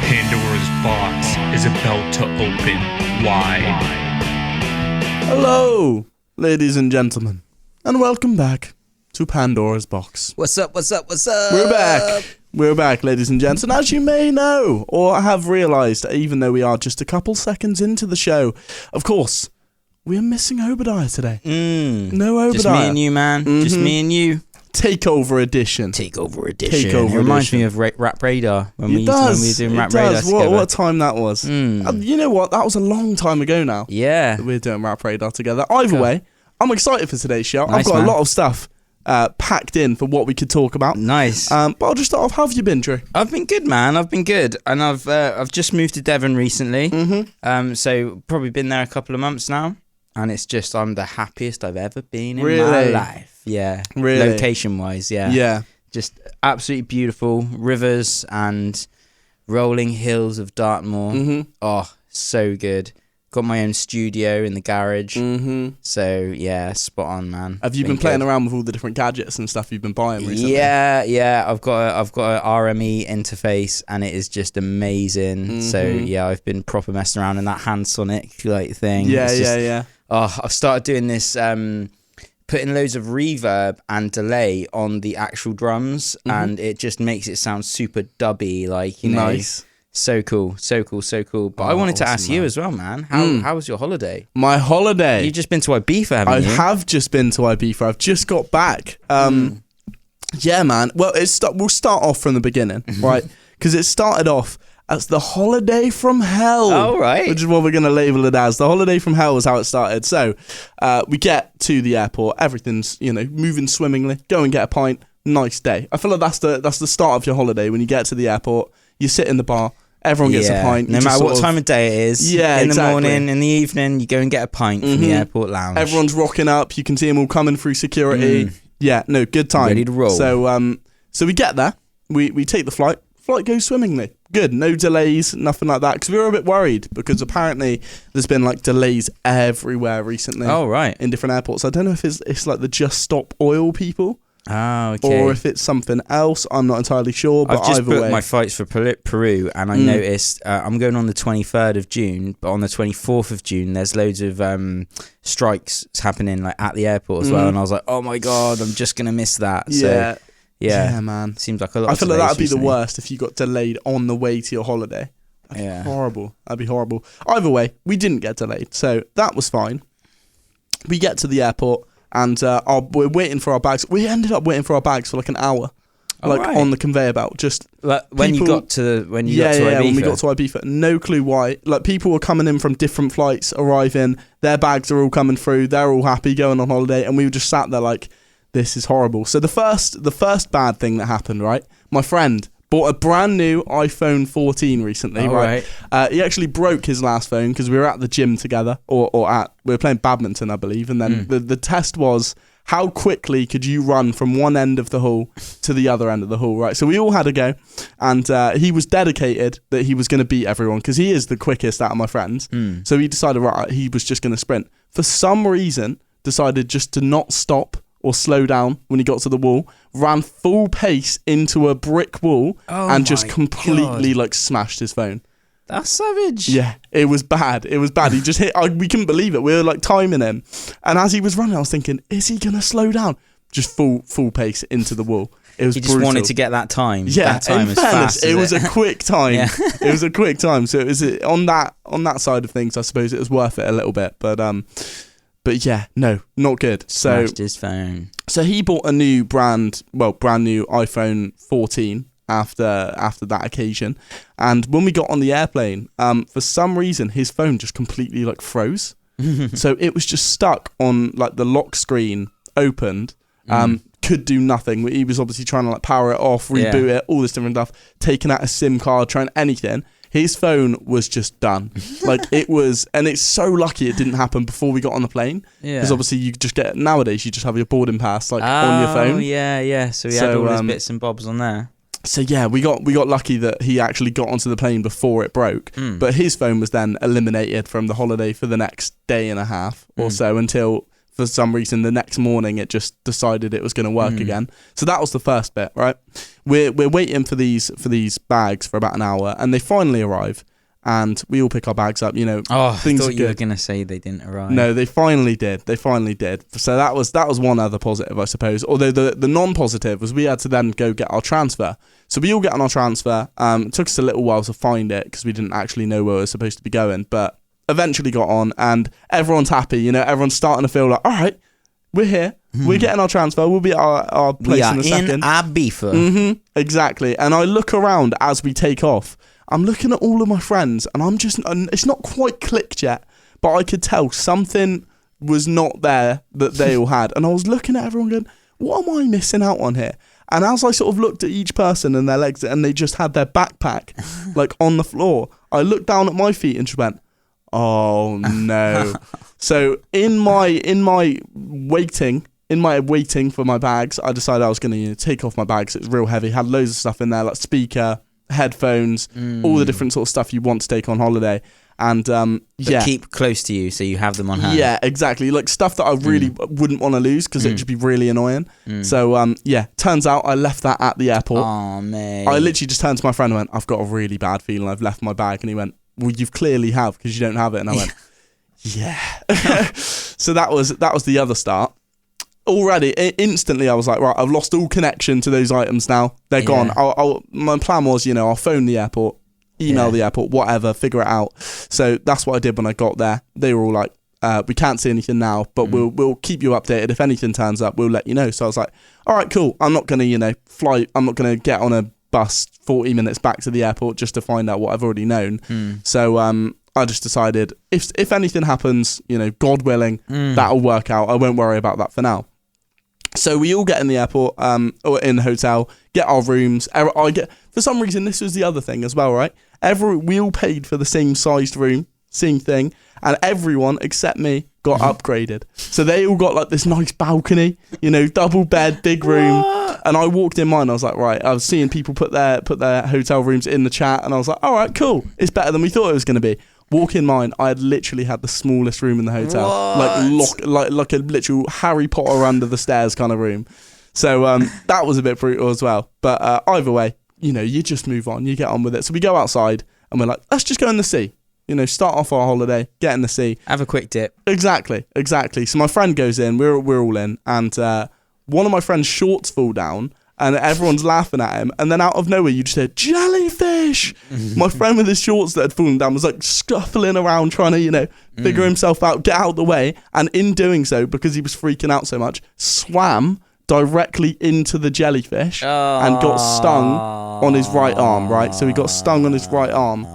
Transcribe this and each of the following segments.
Pandora's box is about to open wide. Hello, ladies and gentlemen, and welcome back to Pandora's Box. What's up? We're back, ladies and gents, and as you may know, or have realised, even though we are just a couple seconds into the show, of course, we're missing Obadiah today. No Obadiah. Just me and you, man. Just me and you. Takeover edition. It reminds me of Rap Radar when we were doing Rap Radar together. What a time that was. You know what? That was a long time ago now. Yeah. That we're doing Rap Radar together. Either way, I'm excited for today's show. Nice, I've got man. a lot of stuff packed in for what we could talk about. Nice. But I'll just start off. How have you been, Drew? I've been good, man. I've been good, and I've just moved to Devon recently. So probably been there a couple of months now, and it's just I'm the happiest I've ever been in my life. Yeah. Really? Location-wise, yeah. Yeah. Just absolutely beautiful rivers and rolling hills of Dartmoor. Oh, so good. Got my own studio in the garage. So yeah, spot on, man. Have you been playing around with all the different gadgets and stuff you've been buying recently? Yeah. I've got an RME interface, and it is just amazing. So yeah, I've been proper messing around in that hand sonic like thing. Yeah. Oh, I've started doing this. Putting loads of reverb and delay on the actual drums, and it just makes it sound super dubby, like, you know. Nice. So cool. But I wanted to ask you as well, man. How was your holiday? My holiday. You've just been to Ibiza, haven't you? I have just been to Ibiza. I've just got back. Yeah, man. Well, we'll start off from the beginning, right? Because it started off as the holiday from hell. Oh, right. Which is what we're going to label it as. The holiday from hell is how it started. So we get to the airport. Everything's, moving swimmingly. Go and get a pint. Nice day. I feel like that's the start of your holiday. When you get to the airport, you sit in the bar. Everyone gets a pint. No matter what time of day it is. Yeah, in the morning, in the evening, you go and get a pint from the airport lounge. Everyone's rocking up. You can see them all coming through security. Yeah, no, good time. Ready to roll. So we get there. We take the flight. Flight goes swimmingly. Good. No delays, nothing like that. Because we were a bit worried because apparently there's been like delays everywhere recently. Oh, right. In different airports. I don't know if it's like the Just Stop Oil people. Oh, okay. Or if it's something else. I'm not entirely sure. But I've just either booked way, my flights for Peru, and I noticed I'm going on the 23rd of June, but on the 24th of June, there's loads of strikes happening like at the airport as well. And I was like, oh my God, I'm just going to miss that. Yeah. So, yeah, man. Seems like a lot. I feel like that'd be the worst if you got delayed on the way to your holiday. That'd be horrible. Either way, we didn't get delayed, so that was fine. We get to the airport and we're waiting for our bags. We ended up waiting for our bags for like an hour, on the conveyor belt. Just when we got to Ibiza. When we got to Ibiza, no clue why. Like people were coming in from different flights, arriving. Their bags are all coming through. They're all happy going on holiday, and we were just sat there like, this is horrible. So the first bad thing that happened, right? My friend bought a brand new iPhone 14 recently, right? He actually broke his last phone because we were at the gym together, we were playing badminton, I believe, and then the test was how quickly could you run from one end of the hall to the other end of the hall, right? So we all had a go, and he was dedicated that he was going to beat everyone because he is the quickest out of my friends. So he decided, he was just going to sprint. For some reason, decided just to not stop or slow down when he got to the wall, ran full pace into a brick wall and just completely smashed his phone. That's savage. Yeah, it was bad. He just hit, we couldn't believe it. We were like timing him. And as he was running, I was thinking, is he going to slow down? Just full pace into the wall. It was brutal. He just wanted to get that time. Yeah, that time in fairness, it was a quick time. Yeah. It was a quick time. So it was on that side of things, I suppose it was worth it a little bit. But yeah, no, not good. Smashed his phone. So he bought a brand new iPhone 14 after that occasion. And when we got on the airplane, for some reason, his phone just completely froze. So it was just stuck on the lock screen, opened, could do nothing. He was obviously trying to power it off, reboot it, all this different stuff, taking out a SIM card, trying anything. His phone was just done. It was, and it's so lucky it didn't happen before we got on the plane. Because obviously you just nowadays you just have your boarding pass on your phone. Oh yeah. So he had all his bits and bobs on there. So yeah, we got lucky that he actually got onto the plane before it broke. But his phone was then eliminated from the holiday for the next day and a half or so until for some reason the next morning it just decided it was going to work again. So that was the first bit, right? We're waiting for these bags for about an hour, and they finally arrive. And we all pick our bags up, things I thought are you were good. going to say they didn't arrive. No, they finally did. So that was one other positive, I suppose. Although the non-positive was we had to then go get our transfer. So we all get on our transfer. It took us a little while to find it because we didn't actually know where we were supposed to be going. But eventually got on, and everyone's happy. Everyone's starting to feel like, all right, we're here. We're getting our transfer. We'll be at our place in a second. We are in Ibiza. Exactly. And I look around as we take off. I'm looking at all of my friends, and it's not quite clicked yet, but I could tell something was not there that they all had. And I was looking at everyone going, what am I missing out on here? And as I sort of looked at each person and their legs, and they just had their backpack like on the floor, I looked down at my feet and just went, oh no. So in my waiting for my bags, I decided I was going to take off my bags. It was real heavy, had loads of stuff in there, like speaker, headphones, all the different sort of stuff you want to take on holiday. And But keep close to you so you have them on hand. Yeah, exactly. Like stuff that I really wouldn't want to lose because it'd just be really annoying. So turns out I left that at the airport. Oh, mate. I literally just turned to my friend and went, I've got a really bad feeling I've left my bag. And he went, well, you've clearly have because you don't have it. And I went, yeah. So that was the other start. Already, instantly, I was like, right, I've lost all connection to those items now. They're gone. My plan was, I'll phone the airport, email the airport, whatever, figure it out. So that's what I did when I got there. They were all like, we can't see anything now, but we'll keep you updated. If anything turns up, we'll let you know. So I was like, all right, cool. I'm not going to, fly. I'm not going to get on a bus 40 minutes back to the airport just to find out what I've already known. So I just decided if anything happens, God willing, that'll work out. I won't worry about that for now. So we all get in the airport, or in the hotel, get our rooms. For some reason, this was the other thing as well, right? We all paid for the same sized room, same thing, and everyone except me got upgraded. So they all got like this nice balcony, double bed, big room. What? And I walked in mine. I was like, right. I was seeing people put their hotel rooms in the chat, and I was like, all right, cool. It's better than we thought it was going to be. Walk in mine, I had literally had the smallest room in the hotel. What? Like a literal Harry Potter under the stairs kind of room. So that was a bit brutal as well. But either way, you just move on, you get on with it. So we go outside and we're like, let's just go in the sea. Start off our holiday, get in the sea. Have a quick dip. Exactly. So my friend goes in, we're all in, and one of my friend's shorts fall down. And everyone's laughing at him. And then out of nowhere, you just hear, jellyfish! My friend with his shorts that had fallen down was like scuffling around trying to, figure himself out, get out of the way. And in doing so, because he was freaking out so much, swam directly into the jellyfish and got stung on his right arm, right? So he got stung on his right arm.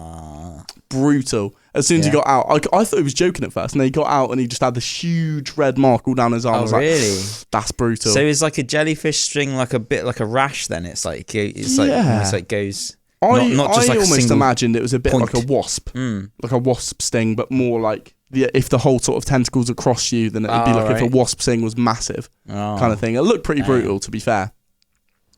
Brutal. As soon as he got out, I thought he was joking at first, and then he got out and he just had this huge red mark all down his arm. I was really? Like, that's brutal. So it's like a jellyfish sting, like a bit like a rash. Then it's like goes. Not just I like almost imagined it was a bit point. like a wasp, like a wasp sting, but more like if the whole sort of tentacles across you, then it'd be like if a wasp sting was massive, kind of thing. It looked pretty brutal, to be fair.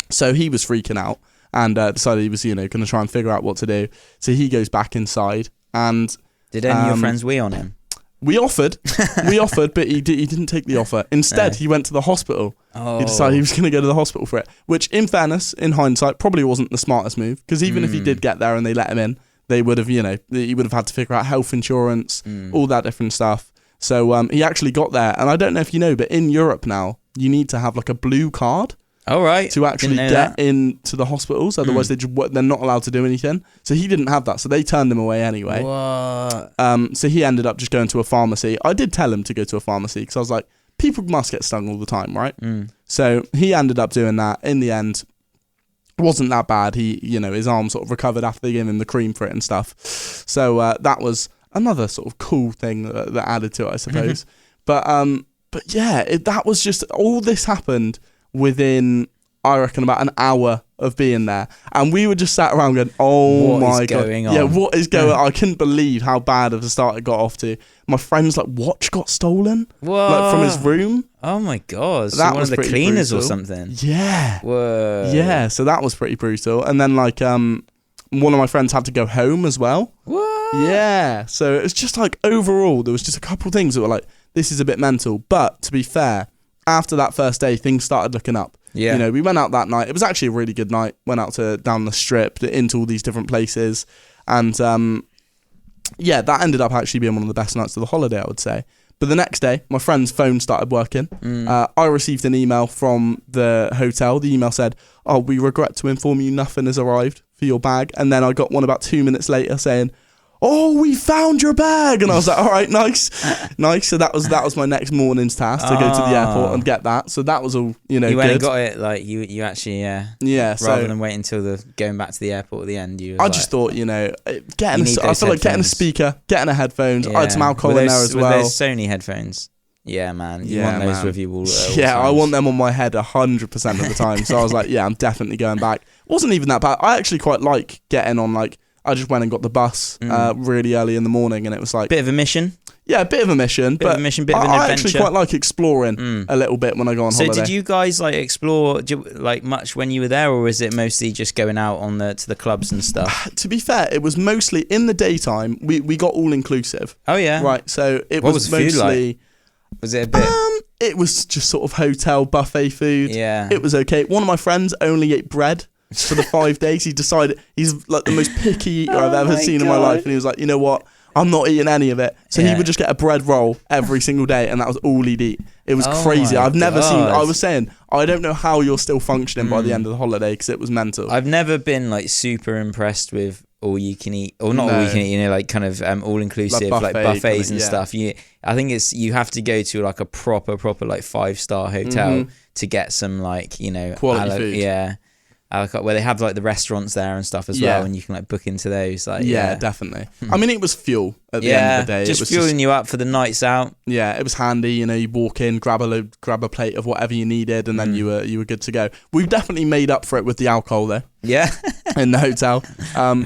So he was freaking out and decided he was going to try and figure out what to do. So he goes back inside and. Did any of your friends wee on him? We offered, but he didn't take the offer. Instead, he went to the hospital. He decided he was going to go to the hospital for it, which, in fairness, in hindsight, probably wasn't the smartest move. Because even if he did get there and they let him in, they would have, he would have had to figure out health insurance, all that different stuff. So he actually got there, and I don't know if you know, but in Europe now, you need to have like a blue card. Oh, right. To actually get into the hospitals. Otherwise, they're not allowed to do anything. So he didn't have that. So they turned him away anyway. What? So he ended up just going to a pharmacy. I did tell him to go to a pharmacy because I was like, people must get stung all the time, right? So he ended up doing that. In the end, it wasn't that bad. He, his arm sort of recovered after they gave him the cream for it and stuff. So that was another sort of cool thing that added to it, I suppose. But yeah, that was just, all this happened within, I reckon, about an hour of being there, and we were just sat around going, "Oh my god, yeah, what is going on?" I couldn't believe how bad of a start it got off to. My friend's watch got stolen, from his room. Oh my god, so one of the cleaners brutal. Or something. Yeah. Whoa. Yeah, so that was pretty brutal. And then one of my friends had to go home as well. What? Yeah, so it was just overall there was just a couple of things that were this is a bit mental. But to be fair, after that first day, things started looking up. Yeah. You know, we went out that night. It was actually a really good night. Went out to down the strip, into all these different places. And yeah, that ended up actually being one of the best nights of the holiday, I would say. But the next day, my friend's phone started working. I received an email from the hotel. The email said, "Oh, we regret to inform you nothing has arrived for your bag." And then I got one about 2 minutes later saying, "Oh, we found your bag." And I was like, all right, nice. So that was my next morning's task, to go to the airport and get that. So that was all, you know, you went good. and got it, like, you actually, yeah. rather than wait until going back to the airport at the end, I just thought, you know, I feel like getting a speaker, getting a headphones. I had some alcohol in there as well. Were those Sony headphones? Yeah, man. You want those with you all Yeah, I want them on my head 100% of the time. So I was like, yeah, I'm definitely going back. It wasn't even that bad. I actually quite like getting on, like, I just went and got the bus really early in the morning, and it was like... Bit of a mission? Yeah, a bit of a mission. Bit of an adventure. I actually quite like exploring a little bit when I go on holiday. So did you guys, like, explore, like, much when you were there, or was it mostly just going out to the clubs and stuff? To be fair, it was mostly in the daytime. We got all-inclusive. Oh, yeah? Right, so it what was mostly... Food like? Was it a bit... It was just sort of hotel buffet food. Yeah. It was okay. One of my friends only ate bread for the 5 days. He decided he's like the most picky eater I've ever seen in my life, and he was like, you know what, I'm not eating any of it. So he would just get a bread roll every single day, and that was all he'd eat. It was crazy. I've never seen... I was saying, I don't know how you're still functioning by the end of the holiday, because it was mental. I've never been, like, super impressed with all you can eat, or not all you can eat, you know, like, kind of all inclusive, like buffets and stuff. I think you have to go to, like, a proper like 5-star hotel to get some, like, you know, quality food. Yeah. Where they have, like, the restaurants there and stuff as well, and you can, like, book into those. Like, yeah, definitely. I mean, it was fuel at the end of the day. Just it was fueling you up for the nights out. Yeah, it was handy. You know, you walk in, grab a plate of whatever you needed, and then you were good to go. We definitely made up for it with the alcohol, though. Yeah. In the hotel.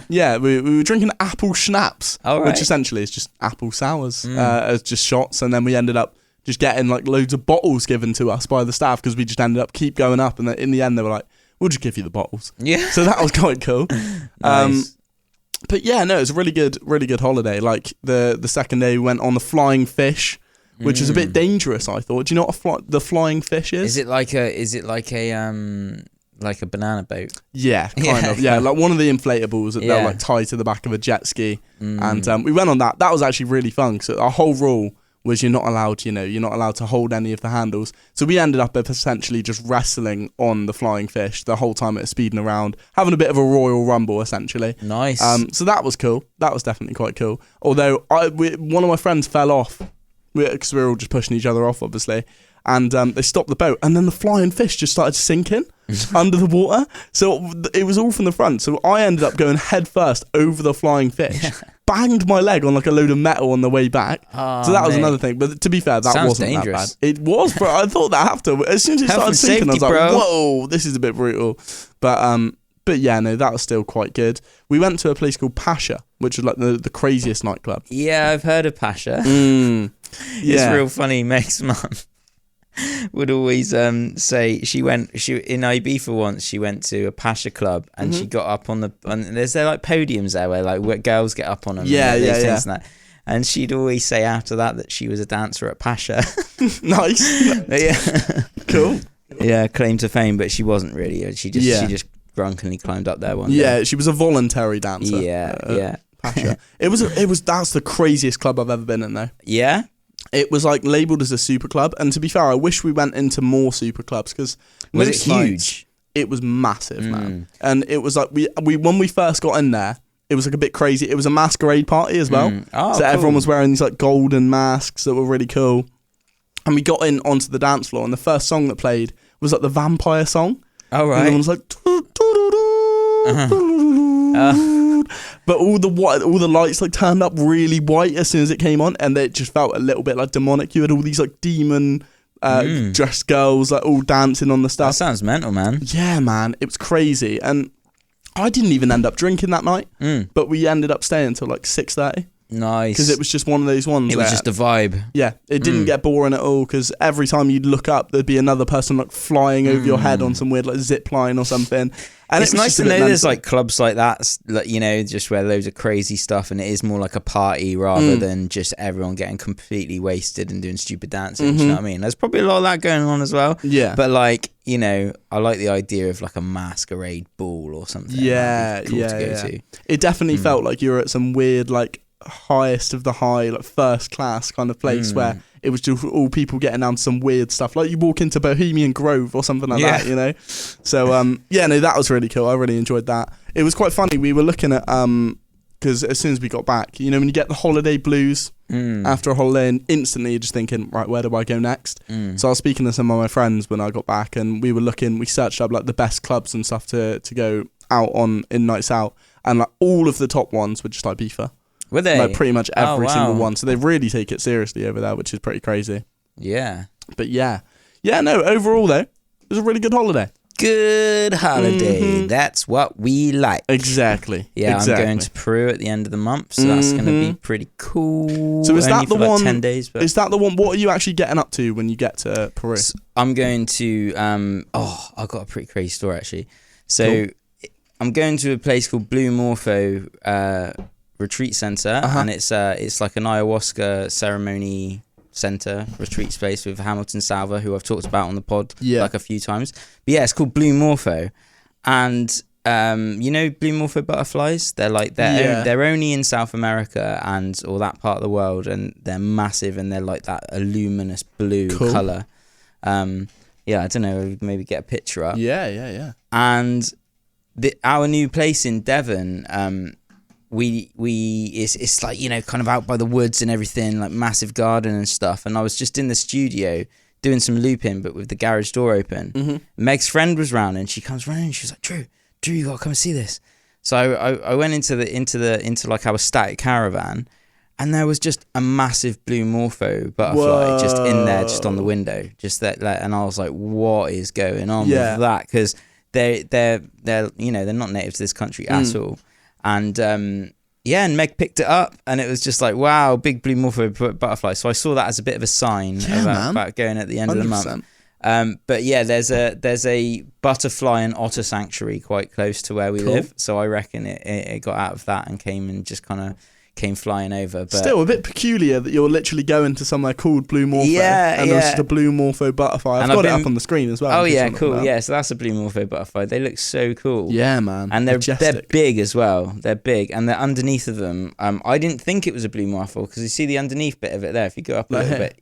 Yeah, we were drinking apple schnapps, which essentially is just apple sours, as just shots, and then we ended up just getting, like, loads of bottles given to us by the staff, because we just ended up keep going up, and then in the end they were like, we'll just give you the bottles. Yeah. So that was quite cool. Nice. But yeah, no, it was a really good holiday. Like the second day we went on the flying fish, which is a bit dangerous, I thought. Do you know what the flying fish is? Is it like a banana boat? Yeah, kind of. Yeah, like one of the inflatables that they'll, like, tie to the back of a jet ski. And we went on that. That was actually really fun. So our whole rule was you're not allowed to hold any of the handles. So we ended up essentially just wrestling on the flying fish the whole time it was speeding around, having a bit of a Royal Rumble, essentially. Nice. So that was cool. That was definitely quite cool. Although one of my friends fell off, because we were all just pushing each other off, obviously. And they stopped the boat, and then the flying fish just started sinking under the water. So it was all from the front. So I ended up going head first over the flying fish, banged my leg on, like, a load of metal on the way back. So that was another thing. But to be fair, that wasn't dangerous. that bad. It was, bro. I thought that after. As soon as it started sinking, I was like, whoa, this is a bit brutal. But yeah, no, that was still quite good. We went to a place called Pasha, which was like the craziest nightclub. Yeah, I've heard of Pasha. It's real funny. Meg's mum would always say she in Ibiza once. She went to a Pasha club, and she got up on there's like podiums there where girls get up on them. And that. And she'd always say after that she was a dancer at Pasha. Nice. Yeah. Cool. Yeah, claim to fame, but she wasn't really. She just drunkenly climbed up there one day. Yeah, she was a voluntary dancer. Yeah. Pasha. That's the craziest club I've ever been in, though. Yeah. It was, like, labelled as a super club, and to be fair, I wish we went into more super clubs, because was it huge? It was massive, man. And it was like we when we first got in there, it was like a bit crazy. It was a masquerade party as well, so everyone was wearing these, like, golden masks that were really cool. And we got in onto the dance floor, and the first song that played was, like, the vampire song. Oh, right. And everyone was like, but all the lights, like, turned up really white as soon as it came on, and it just felt a little bit like demonic. You had all these, like, demon dressed girls, like, all dancing on the stuff. That sounds mental, man. Yeah, man, it was crazy. And I didn't even end up drinking that night, but we ended up staying until, like, 6:30. Nice. Because it was just one of those ones. It was just a vibe. Yeah, it didn't get boring at all. Because every time you'd look up, there'd be another person like flying over your head on some weird like zip line or something. And it's nice to know there's like clubs like that, like, you know, just where loads of crazy stuff, and it is more like a party rather than just everyone getting completely wasted and doing stupid dancing. Do you know what I mean? There's probably a lot of that going on as well. Yeah. But like, you know, I like the idea of like a masquerade ball or something. Yeah, cool to go to. It definitely felt like you were at some weird like highest of the high, like first class kind of place where it was just all people getting down to some weird stuff. Like you walk into Bohemian Grove or something like that, you know? So, that was really cool. I really enjoyed that. It was quite funny. We were looking at, because as soon as we got back, you know, when you get the holiday blues after a holiday and instantly you're just thinking, right, where do I go next? So I was speaking to some of my friends when I got back and we searched up like the best clubs and stuff to go out on in nights out. And like all of the top ones were just like Ibiza. Were they? Like pretty much every single one. So they really take it seriously over there, which is pretty crazy. Yeah. But overall though, it was a really good holiday. Good holiday. That's what we like. Exactly. Yeah, exactly. I'm going to Peru at the end of the month, so that's going to be pretty cool. So is that the for one? 10 days. But is that the one? What are you actually getting up to when you get to Peru? So I'm going to. I've got a pretty crazy story actually. So I'm going to a place called Blue Morpho Retreat Center, and it's like an ayahuasca ceremony center retreat space with Hamilton Salva, who I've talked about on the pod like a few times. But yeah, it's called Blue Morpho, and you know Blue Morpho butterflies. They're only in South America or that part of the world, and they're massive, and they're like that luminous blue color. I don't know, maybe get a picture up. Yeah. And our new place in Devon. It's like, you know, kind of out by the woods and everything, like massive garden and stuff. And I was just in the studio doing some looping, but with the garage door open. Meg's friend was round, and she comes round and she's like, Drew, you gotta come and see this. So I went into like our static caravan, and there was just a massive blue morpho butterfly just in there, just on the window, just that. And I was like, what is going on with that? Because they're you know, they're not native to this country at all. And and Meg picked it up, and it was just like, wow, big blue morpho butterfly. So I saw that as a bit of a sign about going at the end 100%. Of the month. But yeah, there's a butterfly and otter sanctuary quite close to where we live. So I reckon it got out of that and came flying over. But still a bit peculiar that you're literally going to somewhere called Blue Morpho and there's just a blue morpho butterfly. I've got it up on the screen as well. Oh yeah, cool. Yeah, so that's a blue morpho butterfly. They look so cool. Yeah, man. And they're big as well. They're big, and they're underneath of them. I didn't think it was a blue morpho because you see the underneath bit of it there. If you go up a little bit,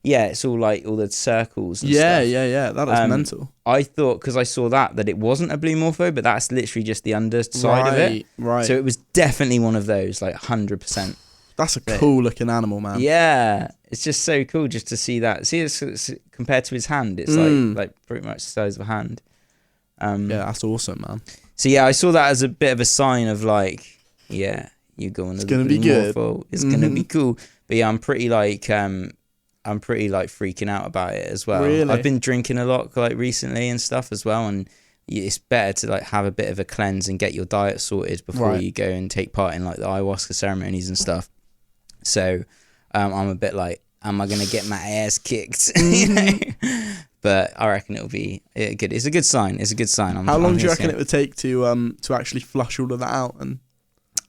it's all like all the circles. And stuff. Yeah. That is mental. I thought, because I saw that it wasn't a blue morpho, but that's literally just the underside of it. Right. So it was definitely one of those, like 100%. That's a cool looking animal, man. Yeah, it's just so cool just to see that. See, it's compared to his hand, it's like pretty much the size of a hand. Yeah, that's awesome, man. So yeah, I saw that as a bit of a sign of like, yeah, you go on. It's gonna be good. It's gonna be cool. But yeah, I'm pretty freaking out about it as well. Really? I've been drinking a lot like recently and stuff as well, and it's better to like have a bit of a cleanse and get your diet sorted before you go and take part in like the ayahuasca ceremonies and stuff. So I'm a bit like, am I gonna get my ass kicked? You know? But I reckon it'll be good. It's a good sign. How long do you reckon it would take to actually flush all of that out?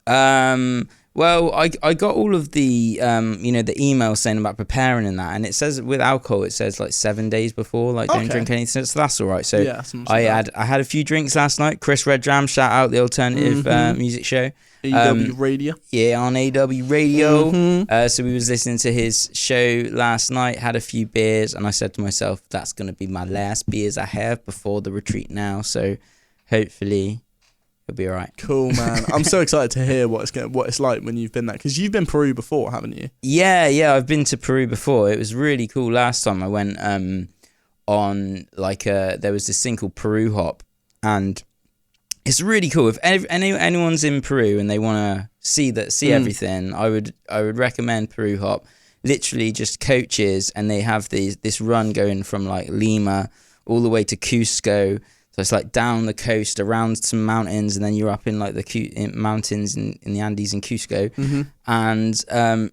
And well, I got all of the the emails saying about preparing and that, and it says with alcohol it says like 7 days before, like don't drink anything, so that's all right. So yeah, I had a few drinks last night. Chris Red Jam, shout out the alternative music show. AW Radio. Yeah, on AW Radio. So we was listening to his show last night, had a few beers, and I said to myself, that's going to be my last beers I have before the retreat now. So hopefully it'll be all right. Cool, man. I'm so excited to hear what it's like when you've been there, because you've been Peru before, haven't you? Yeah, I've been to Peru before. It was really cool. Last time I went on like there was this thing called Peru Hop, and it's really cool. If anyone's in Peru and they want to see everything, I would recommend Peru Hop. Literally just coaches, and they have this run going from like Lima all the way to Cusco. So it's like down the coast around some mountains, and then you're up in like the mountains in the Andes in Cusco. And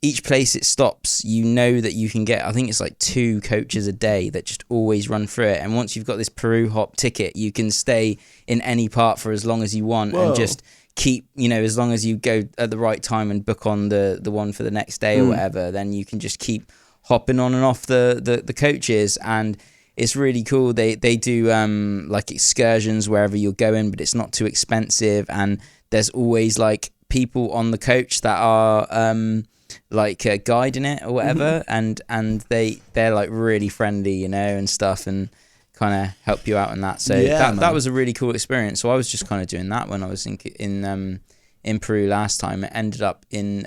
each place it stops, you know that you can get, I think it's like 2 coaches a day that just always run through it. And once you've got this Peru hop ticket, you can stay in any part for as long as you want. Whoa. And just keep, as long as you go at the right time and book on the one for the next day or whatever, then you can just keep hopping on and off the coaches. And it's really cool. They do like excursions wherever you're going, but it's not too expensive. And there's always like people on the coach that are like guiding it or whatever, and they're like really friendly, and stuff, and kind of help you out on that. So that was a really cool experience. So I was just kind of doing that when I was in Peru last time. It ended up in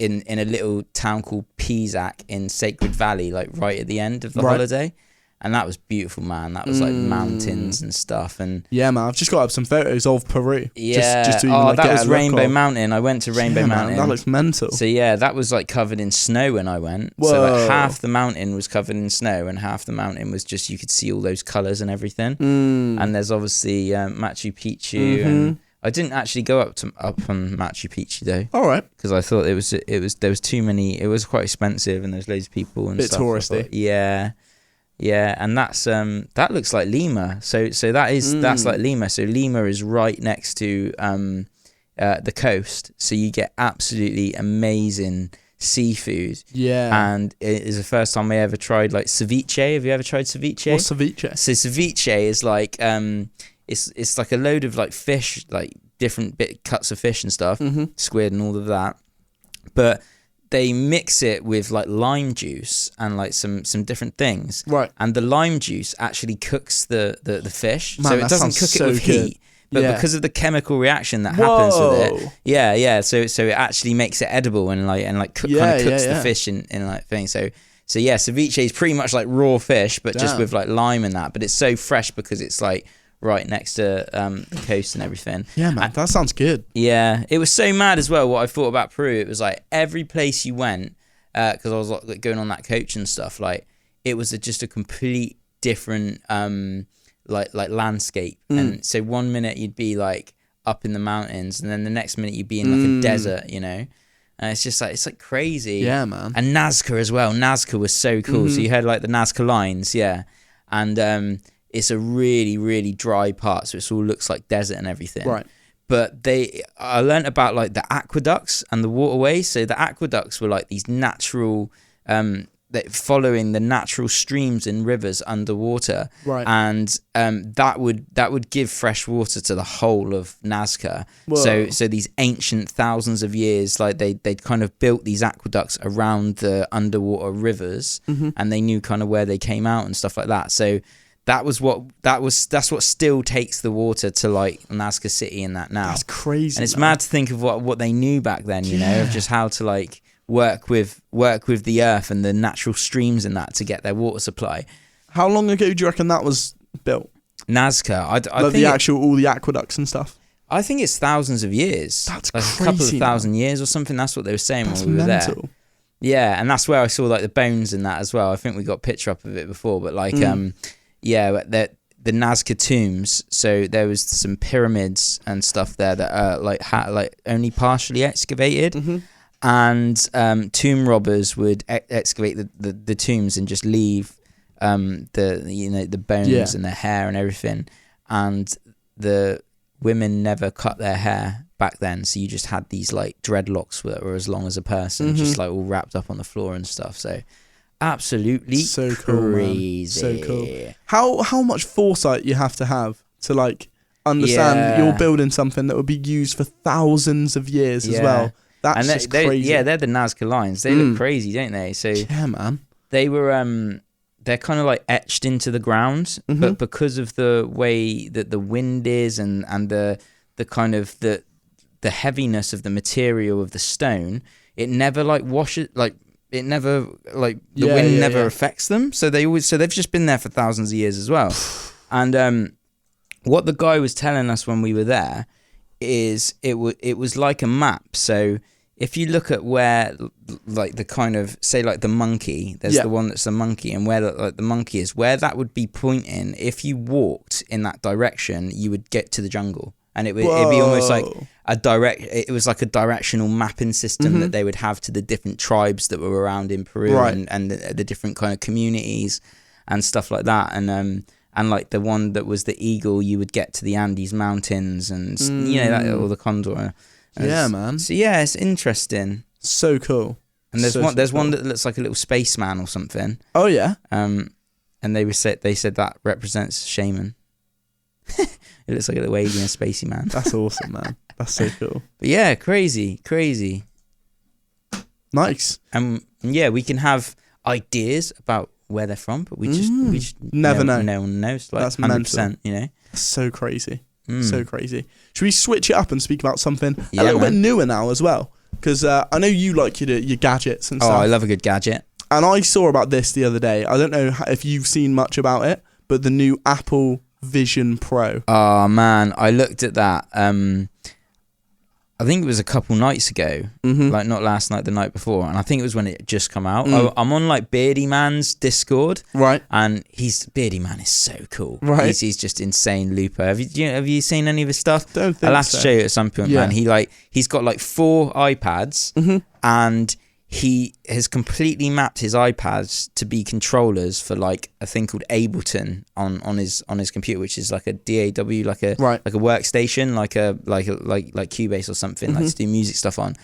a little town called Pisac in Sacred Valley, like right at the end of the holiday. And that was beautiful, man. That was like mountains and stuff. And yeah, man, I've just got up some photos of Peru. Yeah. Just to even, like, that was get a look Rainbow of. Mountain. I went to Rainbow Mountain. Man, that looks mental. So yeah, that was like covered in snow when I went. Whoa. So like half the mountain was covered in snow, and half the mountain was just, you could see all those colours and everything. And there's obviously Machu Picchu, and I didn't actually go up on Machu Picchu though. All right. Because I thought there was too many. It was quite expensive, and there's loads of people and Bit stuff. touristy. Yeah, and that's that looks like Lima. So that's like Lima. So Lima is right next to the coast. So you get absolutely amazing seafood. Yeah. And it is the first time I ever tried like ceviche. Have you ever tried ceviche? What's ceviche? So ceviche is like it's like a load of like fish, like different cuts of fish and stuff, squid and all of that. But they mix it with like lime juice and like some different things. Right. And the lime juice actually cooks the fish. Man, so it doesn't cook it with heat. But because of the chemical reaction that happens with it. Yeah. So it actually makes it edible and cooks the fish in like thing. So yeah, ceviche is pretty much like raw fish, but just with like lime and that. But it's so fresh because it's like right next to the coast and everything. Yeah, man, that sounds good. Yeah, it was so mad as well. What I thought about Peru, it was like every place you went, because I was like going on that coach and stuff. Like it was just a complete different like landscape. And so one minute you'd be like up in the mountains, and then the next minute you'd be in like a desert, And it's just like, it's like crazy. Yeah, man. And Nazca as well. Nazca was so cool. So you heard like the Nazca lines, and it's a really, really dry part, so it all looks like desert and everything. Right. But I learned about like the aqueducts and the waterways. So the aqueducts were like these natural, following the natural streams and rivers underwater. Right. And that would give fresh water to the whole of Nazca. Whoa. So these ancient thousands of years, like they'd kind of built these aqueducts around the underwater rivers, and they knew kind of where they came out and stuff like that. So that's what still takes the water to like Nazca City and that now. That's crazy. And it's mad to think of what they knew back then, of just how to like work with the earth and the natural streams and that to get their water supply. How long ago do you reckon that was built? Nazca, I think all the aqueducts and stuff. I think it's thousands of years. That's like crazy. A couple of thousand years or something. That's what they were saying when we were there. Yeah, and that's where I saw like the bones in that as well. I think we got a picture up of it before, but like the Nazca tombs. So there was some pyramids and stuff there that are like only partially excavated, and tomb robbers would excavate the tombs and just leave the bones and the hair and everything. And the women never cut their hair back then, so you just had these like dreadlocks that were as long as a person, just like all wrapped up on the floor and stuff. So absolutely so crazy. Cool, so cool. How much foresight you have to like understand you're building something that would be used for thousands of years as well. That's just crazy. Yeah, they're the Nazca lines. They look crazy, don't they? So yeah, man. They were they're kind of like etched into the ground, but because of the way that the wind is and the kind of the heaviness of the material of the stone, it never like washes like. It never like the wind never affects them, so they've just been there for thousands of years as well. And what the guy was telling us when we were there is it was like a map. So if you look at where, like, the kind of, say, like, the monkey, there's the one that's the monkey, and where, like, the monkey is, where that would be pointing, if you walked in that direction, you would get to the jungle. And it'd be almost like it was like a directional mapping system that they would have to the different tribes that were around in Peru and the different kind of communities and stuff like that. And like the one that was the eagle, you would get to the Andes Mountains and, or the condor. Yeah, man. So yeah, it's interesting. So cool. And there's one that looks like a little spaceman or something. Oh yeah. And they said that represents shaman. It looks like a little alien spacey man. That's awesome, man. That's so cool. But yeah, crazy. Nice. Yeah, we can have ideas about where they're from, but we just never know. No one knows. Like, that's 100%, mental. You know? That's so crazy. So crazy. Should we switch it up and speak about something a little bit newer now as well? Because I know you like your gadgets and stuff. Oh, I love a good gadget. And I saw about this the other day. I don't know if you've seen much about it, but the new Apple Vision Pro. Oh man, I looked at that. I think it was a couple nights ago, like not last night, the night before, and I think it was when it had just come out. I'm on like Beardy Man's Discord, right? And Beardy Man is so cool, right? He's just insane looper. Have you seen any of his stuff? Don't think I'll have to show you at some point, man. He's got like 4 iPads, and he has completely mapped his iPads to be controllers for like a thing called Ableton on his computer, which is like a DAW, like a workstation, like Cubase or something, like to do music stuff on.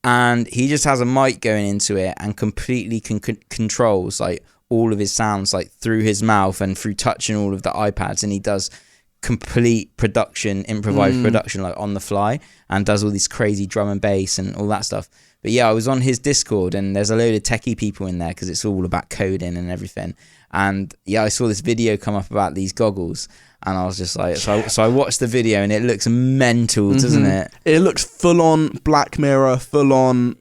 And he just has a mic going into it and completely controls like all of his sounds like through his mouth and through touching all of the iPads, and he does complete production, improvised production, like on the fly, and does all these crazy drum and bass and all that stuff. But yeah, I was on his Discord, and there's a load of techie people in there because it's all about coding and everything. And yeah, I saw this video come up about these goggles, and I was just like, so I watched the video, and it looks mental, doesn't it? It looks full on Black Mirror, full on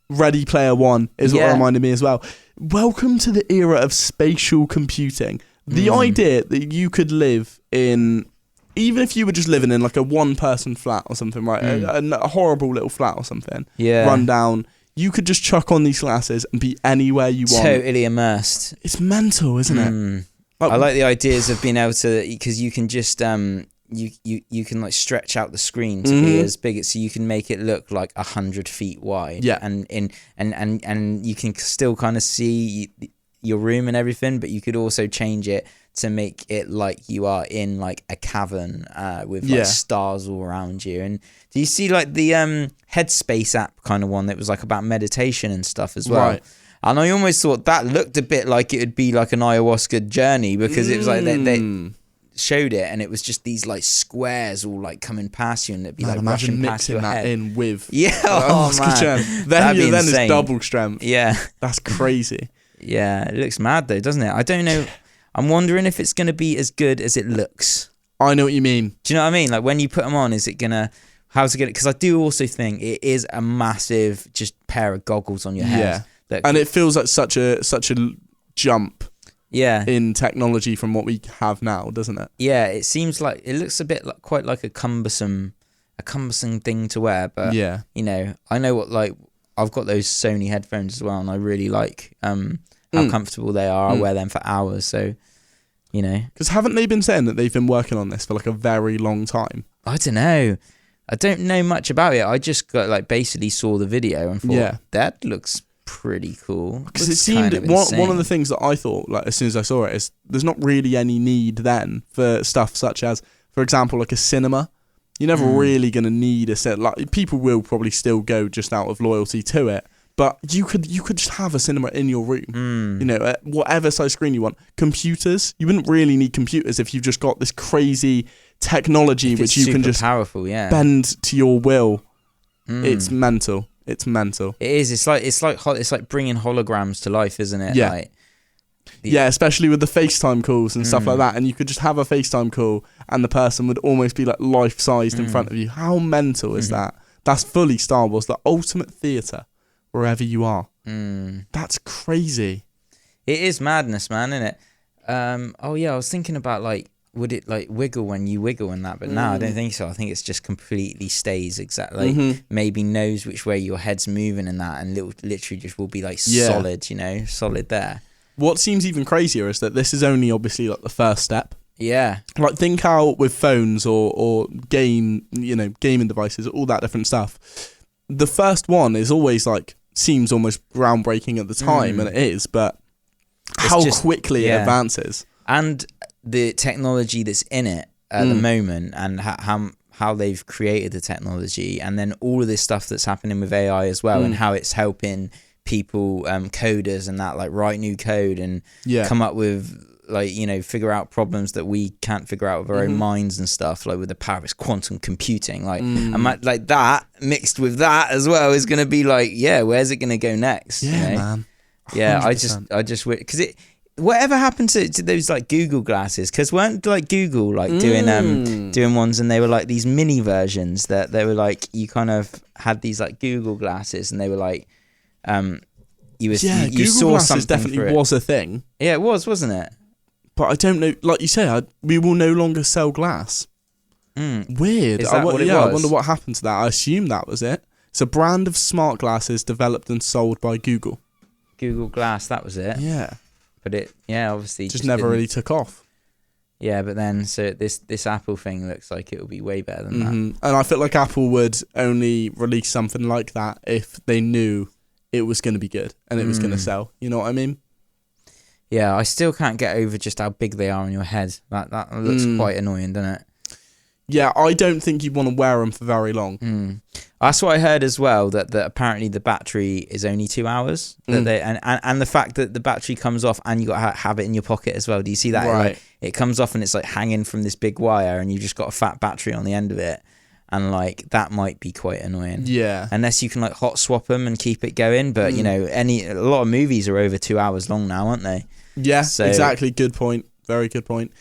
Ready Player One is what it reminded me as well. Welcome to the era of spatial computing. The idea that you could live in, even if you were just living in like a 1-person flat or something, right? A horrible little flat or something, run down, you could just chuck on these glasses and be anywhere you want. Totally immersed. It's mental, isn't it? I like the ideas of being able to, because you can just you can like stretch out the screen to be as big, so you can make it look like 100 feet wide. Yeah, and you can still kind of see your room and everything, but you could also change it to make it like you are in like a cavern with like stars all around you. And do you see like the Headspace app kind of one that was like about meditation and stuff as well? Right. And I almost thought that looked a bit like it would be like an ayahuasca journey, because it was like they showed it, and it was just these like squares all like coming past you, and it'd be like rushing past your head. In with man. Then it's double strength. Yeah, that's crazy. Yeah, it looks mad though, doesn't it? I don't know. I'm wondering if it's going to be as good as it looks. I know what you mean. Do you know what I mean? Like when you put them on, how's it going to, because I do also think it is a massive just pair of goggles on your head. Yeah. And it feels like such a jump in technology from what we have now, doesn't it? Yeah, it seems like, it looks a bit like, quite like a cumbersome thing to wear, but you know, I know what, like, I've got those Sony headphones as well, and I really like how comfortable they are. I wear them for hours, so, you know. Because haven't they been saying that they've been working on this for like a very long time? I don't know. I don't know much about it. I just basically saw the video and thought, that looks pretty cool. Because it seemed one of the things that I thought, like as soon as I saw it, is there's not really any need then for stuff such as, for example, like a cinema. You're never really going to need a set. Like people will probably still go just out of loyalty to it, but you could just have a cinema in your room. You know, whatever size screen you want. Computers, you wouldn't really need computers if you've just got this crazy technology which you can just bend to your will. It's mental. It's mental. It is. It's like bringing holograms to life, isn't it? Yeah. Like, especially with the FaceTime calls and stuff like that. And you could just have a FaceTime call and the person would almost be like life-sized in front of you. How mental is that? That's fully Star Wars, the ultimate theatre, wherever you are. That's crazy. It is madness, man, isn't it? I was thinking about like would it like wiggle when you wiggle and that? But no, I don't think so. I think it's just completely stays exactly. Like, maybe knows which way your head's moving and that, and literally just will be like solid, you know, solid there. What seems even crazier is that this is only obviously like the first step. Yeah. Like think how with phones or gaming devices, all that different stuff. The first one is always like seems almost groundbreaking at the time, and it is, but how quickly it advances. And the technology that's in it at the moment, and how they've created the technology, and then all of this stuff that's happening with AI as well, and how it's helping people, coders and that, like write new code and come up with like, you know, figure out problems that we can't figure out with our own minds and stuff, like with the power of quantum computing, like and like that mixed with that as well is going to be like, where's it going to go next? Yeah, you know? Man. 100%. Yeah, I just because it. Whatever happened to those like Google glasses? Because weren't like Google like doing ones, and they were like these mini versions that they were like, you kind of had these like Google glasses, and they were like, you Google saw glasses something definitely was a thing. Yeah, it was, wasn't it? But I don't know. Like you say, we will no longer sell glass. Weird. Is that what it was? I wonder what happened to that. I assume that was it. It's a brand of smart glasses developed and sold by Google. Google Glass, that was it. Yeah. But it, obviously just never really took off. Yeah, but then so this Apple thing looks like it will be way better than that. And I feel like Apple would only release something like that if they knew it was going to be good and it was going to sell. You know what I mean? Yeah, I still can't get over just how big they are on your head. That looks quite annoying, doesn't it? Yeah, I don't think you'd want to wear them for very long. That's what I heard as well, that apparently the battery is only 2 hours. That they and the fact that the battery comes off and you got to have it in your pocket as well. Do you see that? Right. It comes off and it's like hanging from this big wire, and you've just got a fat battery on the end of it. And like that might be quite annoying. Yeah. Unless you can like hot swap them and keep it going. But you know, a lot of movies are over 2 hours long now, aren't they? Yeah, exactly. Good point. Very good point.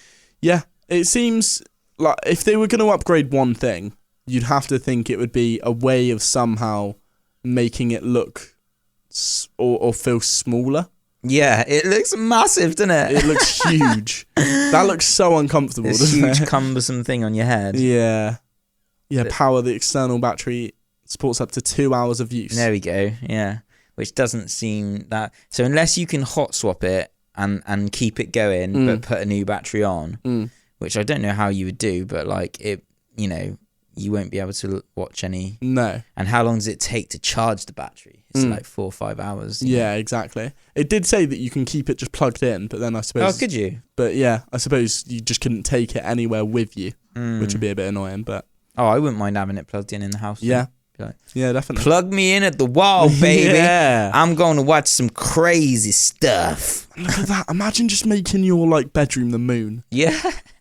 Yeah, it seems like if they were going to upgrade one thing, you'd have to think it would be a way of somehow making it look or feel smaller. Yeah, it looks massive, doesn't it? It looks huge. That looks so uncomfortable. This huge cumbersome thing on your head. Yeah. Yeah, power the external battery supports up to 2 hours of use. There we go. Yeah, which doesn't seem that. So unless you can hot swap it and keep it going, but put a new battery on, which I don't know how you would do, but like it, you know, you won't be able to watch any. No. And how long does it take to charge the battery? It's like 4 or 5 hours. Yeah, exactly. It did say that you can keep it just plugged in, but then I suppose. Oh, could you? But yeah, I suppose you just couldn't take it anywhere with you, which would be a bit annoying. But oh, I wouldn't mind having it plugged in the house. Yeah. Like, yeah, definitely. Plug me in at the wall, baby. Yeah. I'm going to watch some crazy stuff. Look at that. Imagine just making your like bedroom the moon. Yeah.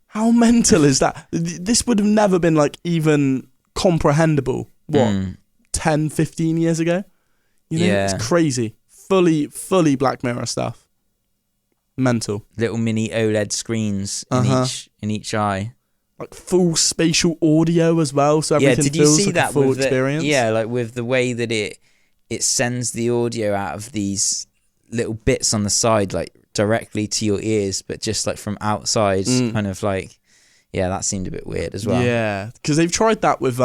How mental is that? This would have never been like even comprehensible. What? 10, 15 years ago? You know, it's crazy. Fully Black Mirror stuff. Mental. Little mini OLED screens in each eye. Like full spatial audio as well, so everything feels like a full experience. Like with the way that it sends the audio out of these little bits on the side, like directly to your ears, but just like from outside, kind of like, that seemed a bit weird as well. Yeah, because they've tried that with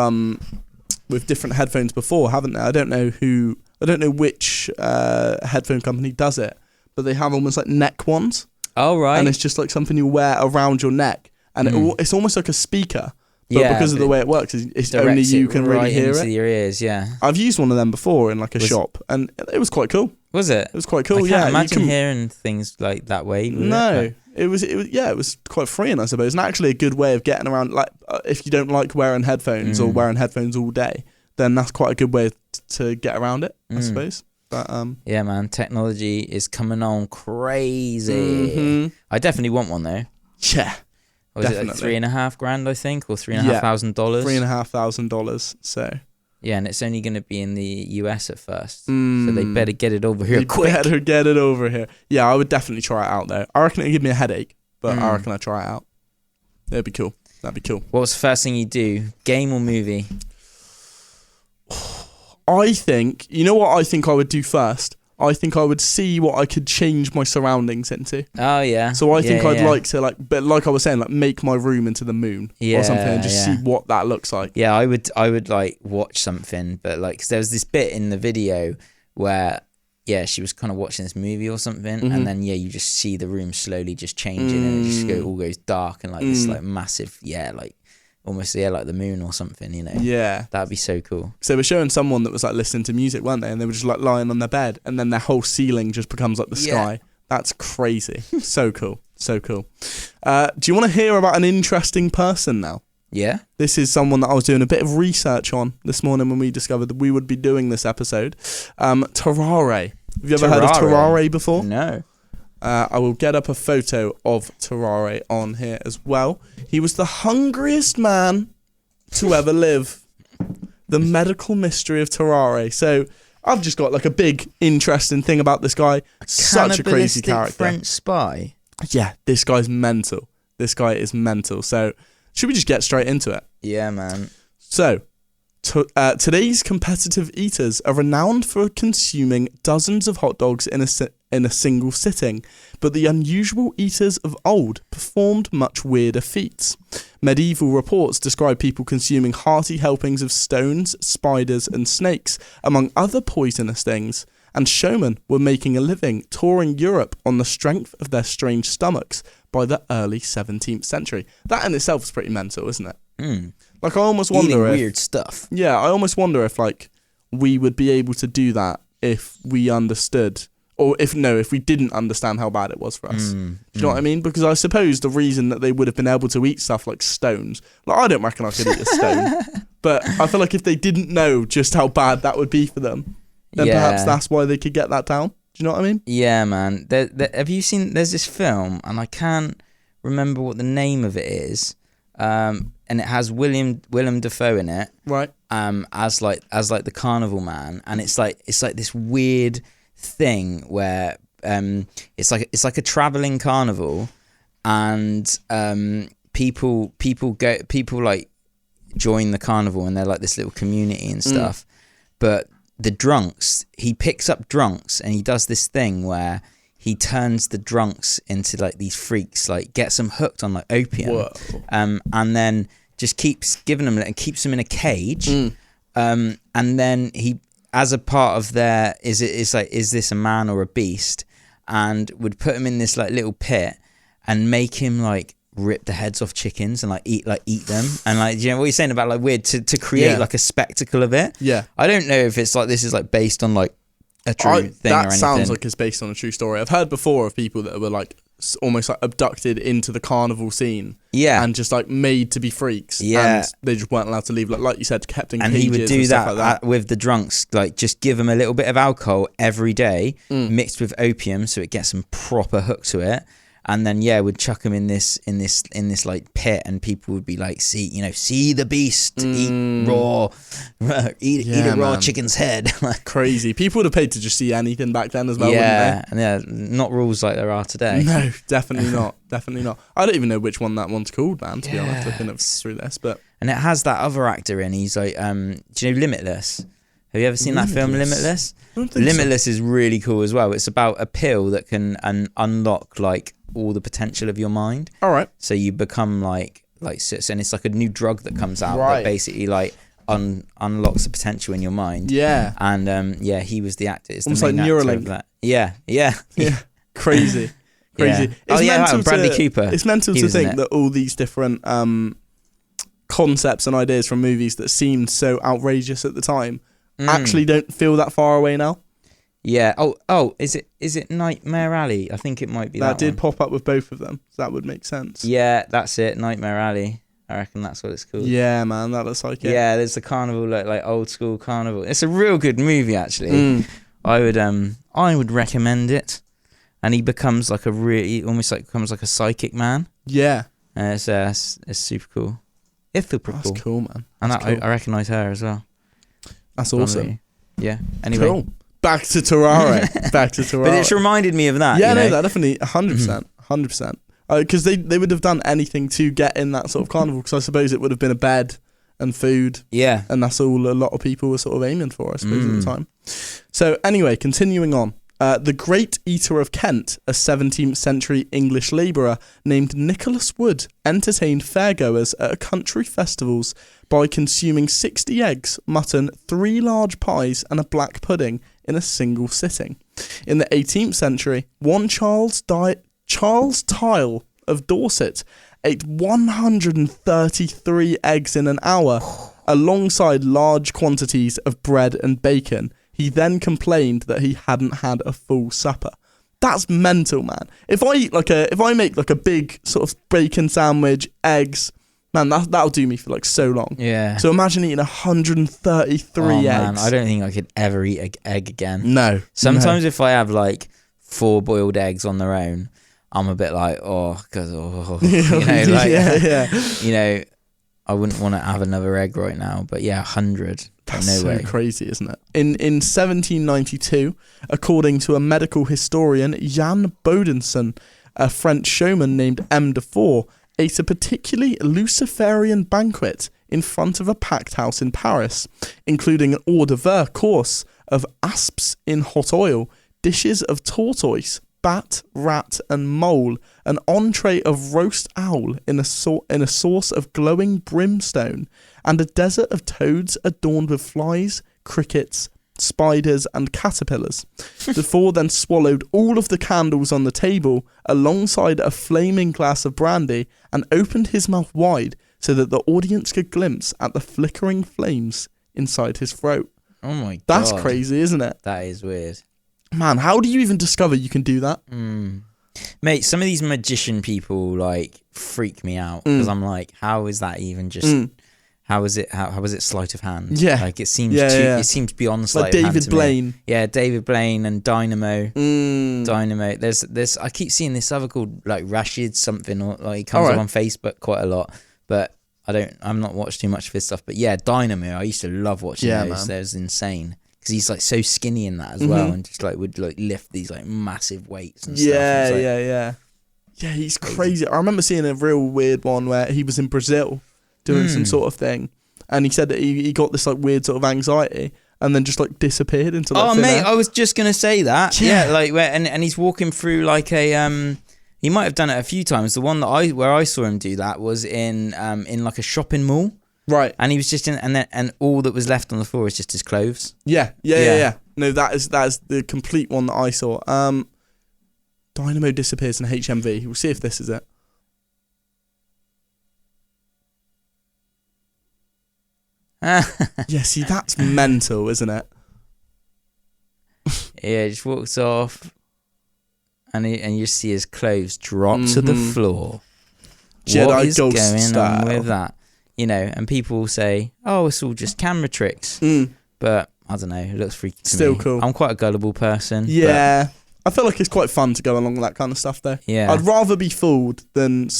different headphones before, haven't they? I don't know which headphone company does it, but they have almost like neck ones. Oh, right. And it's just like something you wear around your neck. And it's almost like a speaker, but because of the way it works, it's only you can really hear it. Your ears, yeah. I've used one of them before in like a shop, and it was quite cool. Was it? It was quite cool. I can't imagine hearing things like that way. No, it was quite freeing, I suppose, and actually a good way of getting around. Like if you don't like wearing headphones or wearing headphones all day, then that's quite a good way to get around it, I suppose. But yeah, man, technology is coming on crazy. I definitely want one though. Yeah. Was it like $3,500, I think, or $3,500? $3,500. So yeah, and it's only going to be in the US at first, so they better get it over here quick. Better get it over here. Yeah, I would definitely try it out though. I reckon it'd give me a headache, but I reckon I'd try it out. That'd be cool. What's the first thing you do? Game or movie? I think, you know what I think I would do first? I think I would see what I could change my surroundings into. Oh yeah. So I think I'd yeah. like to but like I was saying, like make my room into the moon or something, and just see what that looks like. Yeah, I would like watch something, but like 'cause there was this bit in the video where she was kind of watching this movie or something, and then you just see the room slowly just changing, and it just all goes dark and like this like massive like almost like the moon or something, you know. Yeah, that'd be so cool. So they were showing someone that was like listening to music, weren't they? And they were just like lying on their bed, and then their whole ceiling just becomes like the sky. That's crazy. So cool. So cool. Do you want to hear about an interesting person now? Yeah. This is someone that I was doing a bit of research on this morning when we discovered that we would be doing this episode. Tarrare. Have you ever heard of Tarrare before? No. I will get up a photo of Tarrare on here as well. He was the hungriest man to ever live. The medical mystery of Tarrare. So I've just got like a big interesting thing about this guy. Such a crazy character. French spy. Yeah, this guy's mental. This guy is mental. So should we just get straight into it? Yeah, man. So today's competitive eaters are renowned for consuming dozens of hot dogs in a single sitting, but the unusual eaters of old performed much weirder feats. Medieval reports describe people consuming hearty helpings of stones, spiders, and snakes, among other poisonous things, and showmen were making a living touring Europe on the strength of their strange stomachs by the early 17th century. That in itself is pretty mental, isn't it? Like, I almost wonder if... weird stuff. Yeah, I almost wonder if, like, we would be able to do that if we understood... Or if we didn't understand how bad it was for us. Do you know what I mean? Because I suppose the reason that they would have been able to eat stuff like stones... Like, I don't reckon I could eat a stone. But I feel like if they didn't know just how bad that would be for them, then perhaps that's why they could get that down. Do you know what I mean? Yeah, man. Have you seen... There's this film, and I can't remember what the name of it is. And it has Willem Dafoe in it, right? As the carnival man, and it's like this weird thing where it's like a traveling carnival, and people like join the carnival, and they're like this little community and stuff. But the drunks, he picks up drunks, and he does this thing where he turns the drunks into like these freaks, like gets them hooked on like opium, and then just keeps giving them and keeps them in a cage, and then he, as a part of their, is this a man or a beast, and would put him in this like little pit and make him like rip the heads off chickens and like eat them, and like, you know what you're saying about like weird to create like a spectacle of it. Yeah, I don't know if it's like this is like based on like a true thing or anything. That sounds like it's based on a true story. I've heard before of people that were like almost like abducted into the carnival scene, and just like made to be freaks, and they just weren't allowed to leave. Like you said, kept in cages. And he would do that, like that with the drunks, like just give them a little bit of alcohol every day, mixed with opium, so it gets them proper hooked to it. And then would chuck them in this like pit, and people would be like, see the beast, eat raw, eat a raw chicken's head. Crazy. People would have paid to just see anything back then as well, wouldn't they? And not rules like there are today. No, definitely not. Definitely not. I don't even know which one that one's called, man, to be honest, looking through this. But and it has that other actor in. He's like, do you know Limitless? Have you ever seen that film Limitless? I don't think Limitless is really cool as well. It's about a pill that can unlock like all the potential of your mind. All right. So you become like and it's like a new drug that comes out that basically like unlocks the potential in your mind. Yeah. And he was the actor. It's almost like Neuralink. Yeah. Crazy. Yeah. It's Bradley Cooper. It's mental to think that all these different concepts and ideas from movies that seemed so outrageous at the time actually don't feel that far away now. Yeah. Oh. Is it Nightmare Alley? I think it might be that. That did pop up with both of them. So that would make sense. Yeah, that's it. Nightmare Alley. I reckon that's what it's called. Yeah, man, that looks like it. Yeah, there's the carnival, like old school carnival. It's a real good movie, actually. I would recommend it. And he becomes like almost like becomes like a psychic man. Yeah. It's super cool. It feels pretty cool. That's cool, man. And I recognise her as well. That's awesome. Yeah. Anyway. Cool. Back to Tarrare. But it's reminded me of that. Yeah, no, that definitely 100%. 100%. Because they would have done anything to get in that sort of carnival, because I suppose it would have been a bed and food. Yeah. And that's all a lot of people were sort of aiming for, I suppose, at the time. So anyway, continuing on. The Great Eater of Kent, a 17th century English labourer named Nicholas Wood, entertained fairgoers at country festivals by consuming 60 eggs, mutton, 3 large pies and a black pudding in a single sitting. In the 18th century, one Charles Tile of Dorset ate 133 eggs in an hour, alongside large quantities of bread and bacon. He then complained that he hadn't had a full supper. That's mental, man. If I make like a big sort of bacon sandwich, eggs, man, that'll do me for like so long. Yeah. So imagine eating 133 eggs. Man, I don't think I could ever eat an egg again. No. Sometimes if I have like 4 boiled eggs on their own, I'm a bit like, I wouldn't want to have another egg right now. But yeah, 100. That's no so way. crazy, isn't it? In 1792, according to a medical historian, Jan Bodensen, a French showman named M. de Four, ate a particularly Luciferian banquet in front of a packed house in Paris, including an hors d'oeuvre course of asps in hot oil, dishes of tortoise, bat, rat and mole, an entree of roast owl in a sauce of glowing brimstone, and a desert of toads adorned with flies, crickets, spiders and caterpillars. The Four then swallowed all of the candles on the table alongside a flaming glass of brandy and opened his mouth wide so that the audience could glimpse at the flickering flames inside his throat. Oh my God. That's crazy, isn't it? That is weird. Man, how do you even discover you can do that? Mate, some of these magician people like freak me out because I'm like, how is that even just? How is it sleight of hand? Yeah, like it seems it seems beyond like sleight of hand. David to Blaine. Me. Yeah, David Blaine and Dynamo. Dynamo. There's I keep seeing this other called like Rashid something, or like he comes up on Facebook quite a lot, but I'm not watched too much of his stuff. But yeah, Dynamo. I used to love watching those. Man. Those insane. Because he's like so skinny in that as well, and just like would like lift these like massive weights and stuff. Yeah, he's crazy. I remember seeing a real weird one where he was in Brazil doing some sort of thing, and he said that he got this like weird sort of anxiety, and then just like disappeared into like thin air. I was just gonna say that. Yeah, like where and he's walking through like a he might have done it a few times. The one that where I saw him do that was in like a shopping mall. Right, and he was just in, and all that was left on the floor is just his clothes. Yeah. No, that is the complete one that I saw. Dynamo disappears in HMV. We'll see if this is it. Yeah, see, that's mental, isn't it? Yeah, he just walks off, and you see his clothes drop to the floor. Jedi what is Ghost going style. on with that? You know, and people will say, "Oh, it's all just camera tricks," but I don't know. It looks freaky to me. Still cool. I'm quite a gullible person. Yeah, I feel like it's quite fun to go along with that kind of stuff, though. Yeah, I'd rather be fooled than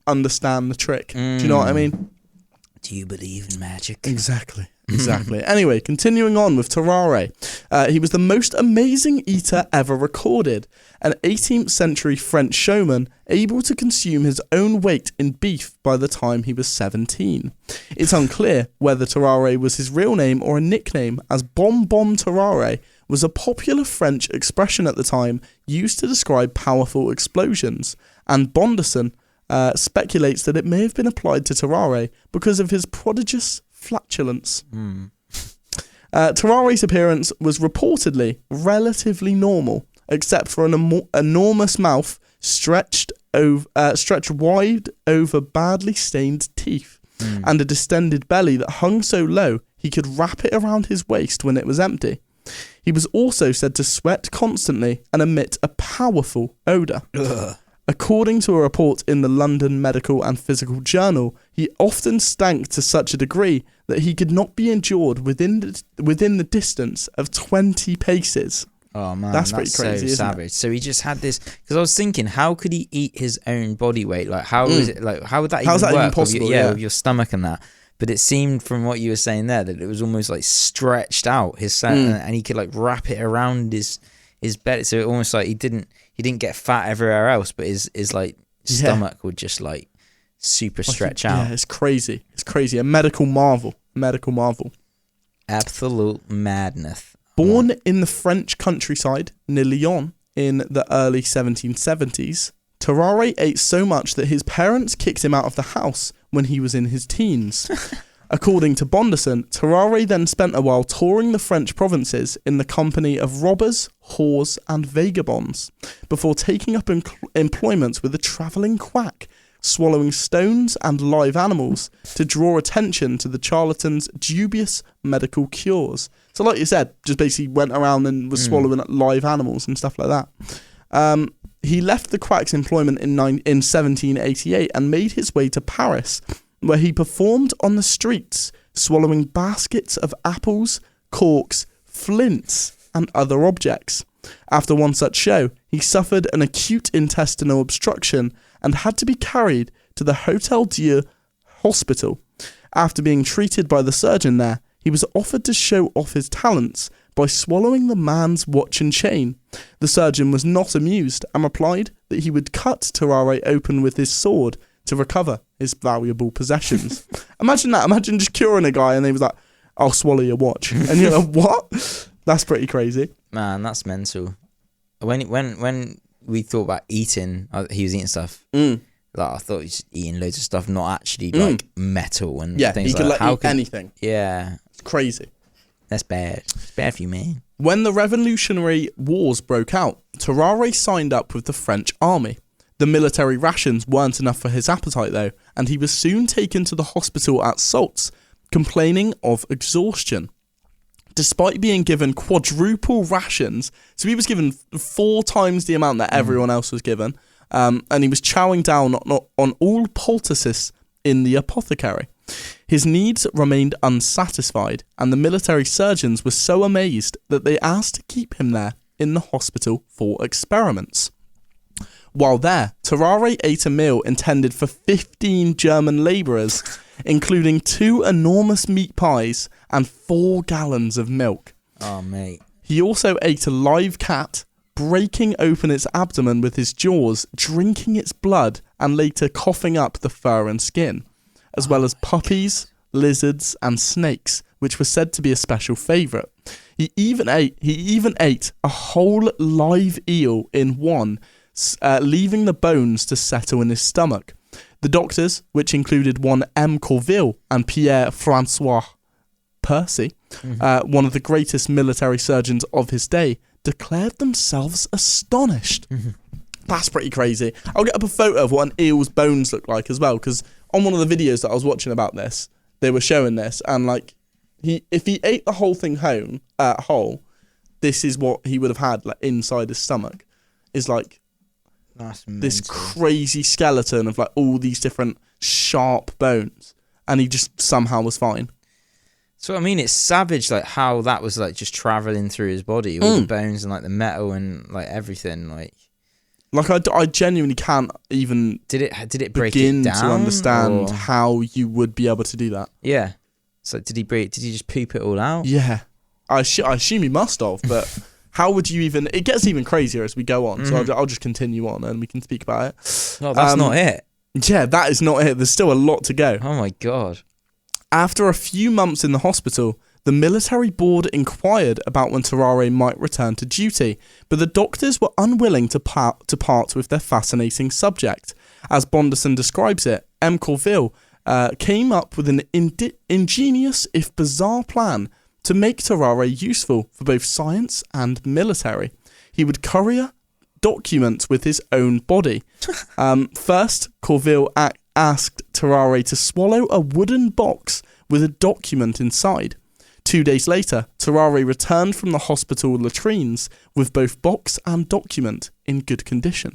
understand the trick. Do you know what I mean? Do you believe in magic? Exactly. Anyway, continuing on with Tarrare. He was the most amazing eater ever recorded. An 18th century French showman able to consume his own weight in beef by the time he was 17. It's unclear whether Tarrare was his real name or a nickname, as Bonbon Tarrare was a popular French expression at the time used to describe powerful explosions, and Bonderson speculates that it may have been applied to Tarrare because of his prodigious flatulence. Tarrare's appearance was reportedly relatively normal, except for an enormous mouth stretched wide over badly stained teeth, and a distended belly that hung so low he could wrap it around his waist when it was empty. He was also said to sweat constantly and emit a powerful odour. According to a report in the London Medical and Physical Journal, he often stank to such a degree that he could not be endured within the distance of 20 paces. Oh man, that's pretty crazy, so isn't savage. it? So he just had this, because I was thinking, how could he eat his own body weight? Like, how is it? Like, how would that How's even that work? even possible? With your stomach and that. But it seemed from what you were saying there that it was almost like stretched out and he could like wrap it around his belly. So it almost like he didn't get fat everywhere else, but his like stomach would just like super stretch out. Yeah, it's crazy. It's crazy. A medical marvel. Absolute madness. Born in the French countryside near Lyon in the early 1770s, Tarrare ate so much that his parents kicked him out of the house when he was in his teens. According to Bonderson, Tarrare then spent a while touring the French provinces in the company of robbers, whores and vagabonds, before taking up employment with a travelling quack, swallowing stones and live animals to draw attention to the charlatan's dubious medical cures. So like you said, just basically went around and was swallowing live animals and stuff like that. He left the quack's employment in 1788 and made his way to Paris, where he performed on the streets, swallowing baskets of apples, corks, flints, and other objects. After one such show, he suffered an acute intestinal obstruction and had to be carried to the Hôtel Dieu hospital. After being treated by the surgeon there, he was offered to show off his talents by swallowing the man's watch and chain. The surgeon was not amused and replied that he would cut Tarrare open with his sword to recover his valuable possessions. Imagine that. Imagine just curing a guy and he was like, I'll swallow your watch. And you're like, what? That's pretty crazy. Man, that's mental. When we thought about eating, he was eating stuff. Mm. Like I thought he was just eating loads of stuff, not actually like metal and yeah, things he could like eat anything. Yeah. It's crazy. That's bad. It's bad for you, man. When the Revolutionary Wars broke out, Tarrare signed up with the French army. The military rations weren't enough for his appetite though, and he was soon taken to the hospital at Salts, complaining of exhaustion. Despite being given quadruple rations, so he was given 4 times the amount that everyone else was given, and he was chowing down on all poultices in the apothecary. His needs remained unsatisfied, and the military surgeons were so amazed that they asked to keep him there in the hospital for experiments. While there, Tarrare ate a meal intended for 15 German labourers, including 2 enormous meat pies and 4 gallons of milk. Oh, mate. He also ate a live cat, breaking open its abdomen with his jaws, drinking its blood, and later coughing up the fur and skin, as well as puppies, lizards, and snakes, which were said to be a special favourite. He even ate a whole live eel in one, leaving the bones to settle in his stomach. The doctors, which included one M. Corville and Pierre-Francois Percy, one of the greatest military surgeons of his day, declared themselves astonished. That's pretty crazy. I'll get up a photo of what an eel's bones look like as well, because on one of the videos that I was watching about this, they were showing this, and like, if he ate the whole thing whole, this is what he would have had like inside his stomach. Is like this crazy skeleton of like all these different sharp bones, and he just somehow was fine. So I mean, it's savage, like how that was like just traveling through his body, all the bones and like the metal and like everything. Like I genuinely can't even did it break begin it down, to understand or? how you would be able to do that. Yeah. So did he just poop it all out? Yeah, I assume he must have, but how would you even? It gets even crazier as we go on. So I'll just continue on and we can speak about it. No, that's not it. Yeah, that is not it. There's still a lot to go. Oh my God. After a few months in the hospital, the military board inquired about when Tarrare might return to duty, but the doctors were unwilling to part with their fascinating subject. As Bonderson describes it, M. Corville came up with an ingenious, if bizarre, plan to make Tarrare useful for both science and military. He would courier documents with his own body. First, Corville asked Tarrare to swallow a wooden box with a document inside. 2 days later, Tarrare returned from the hospital latrines with both box and document in good condition.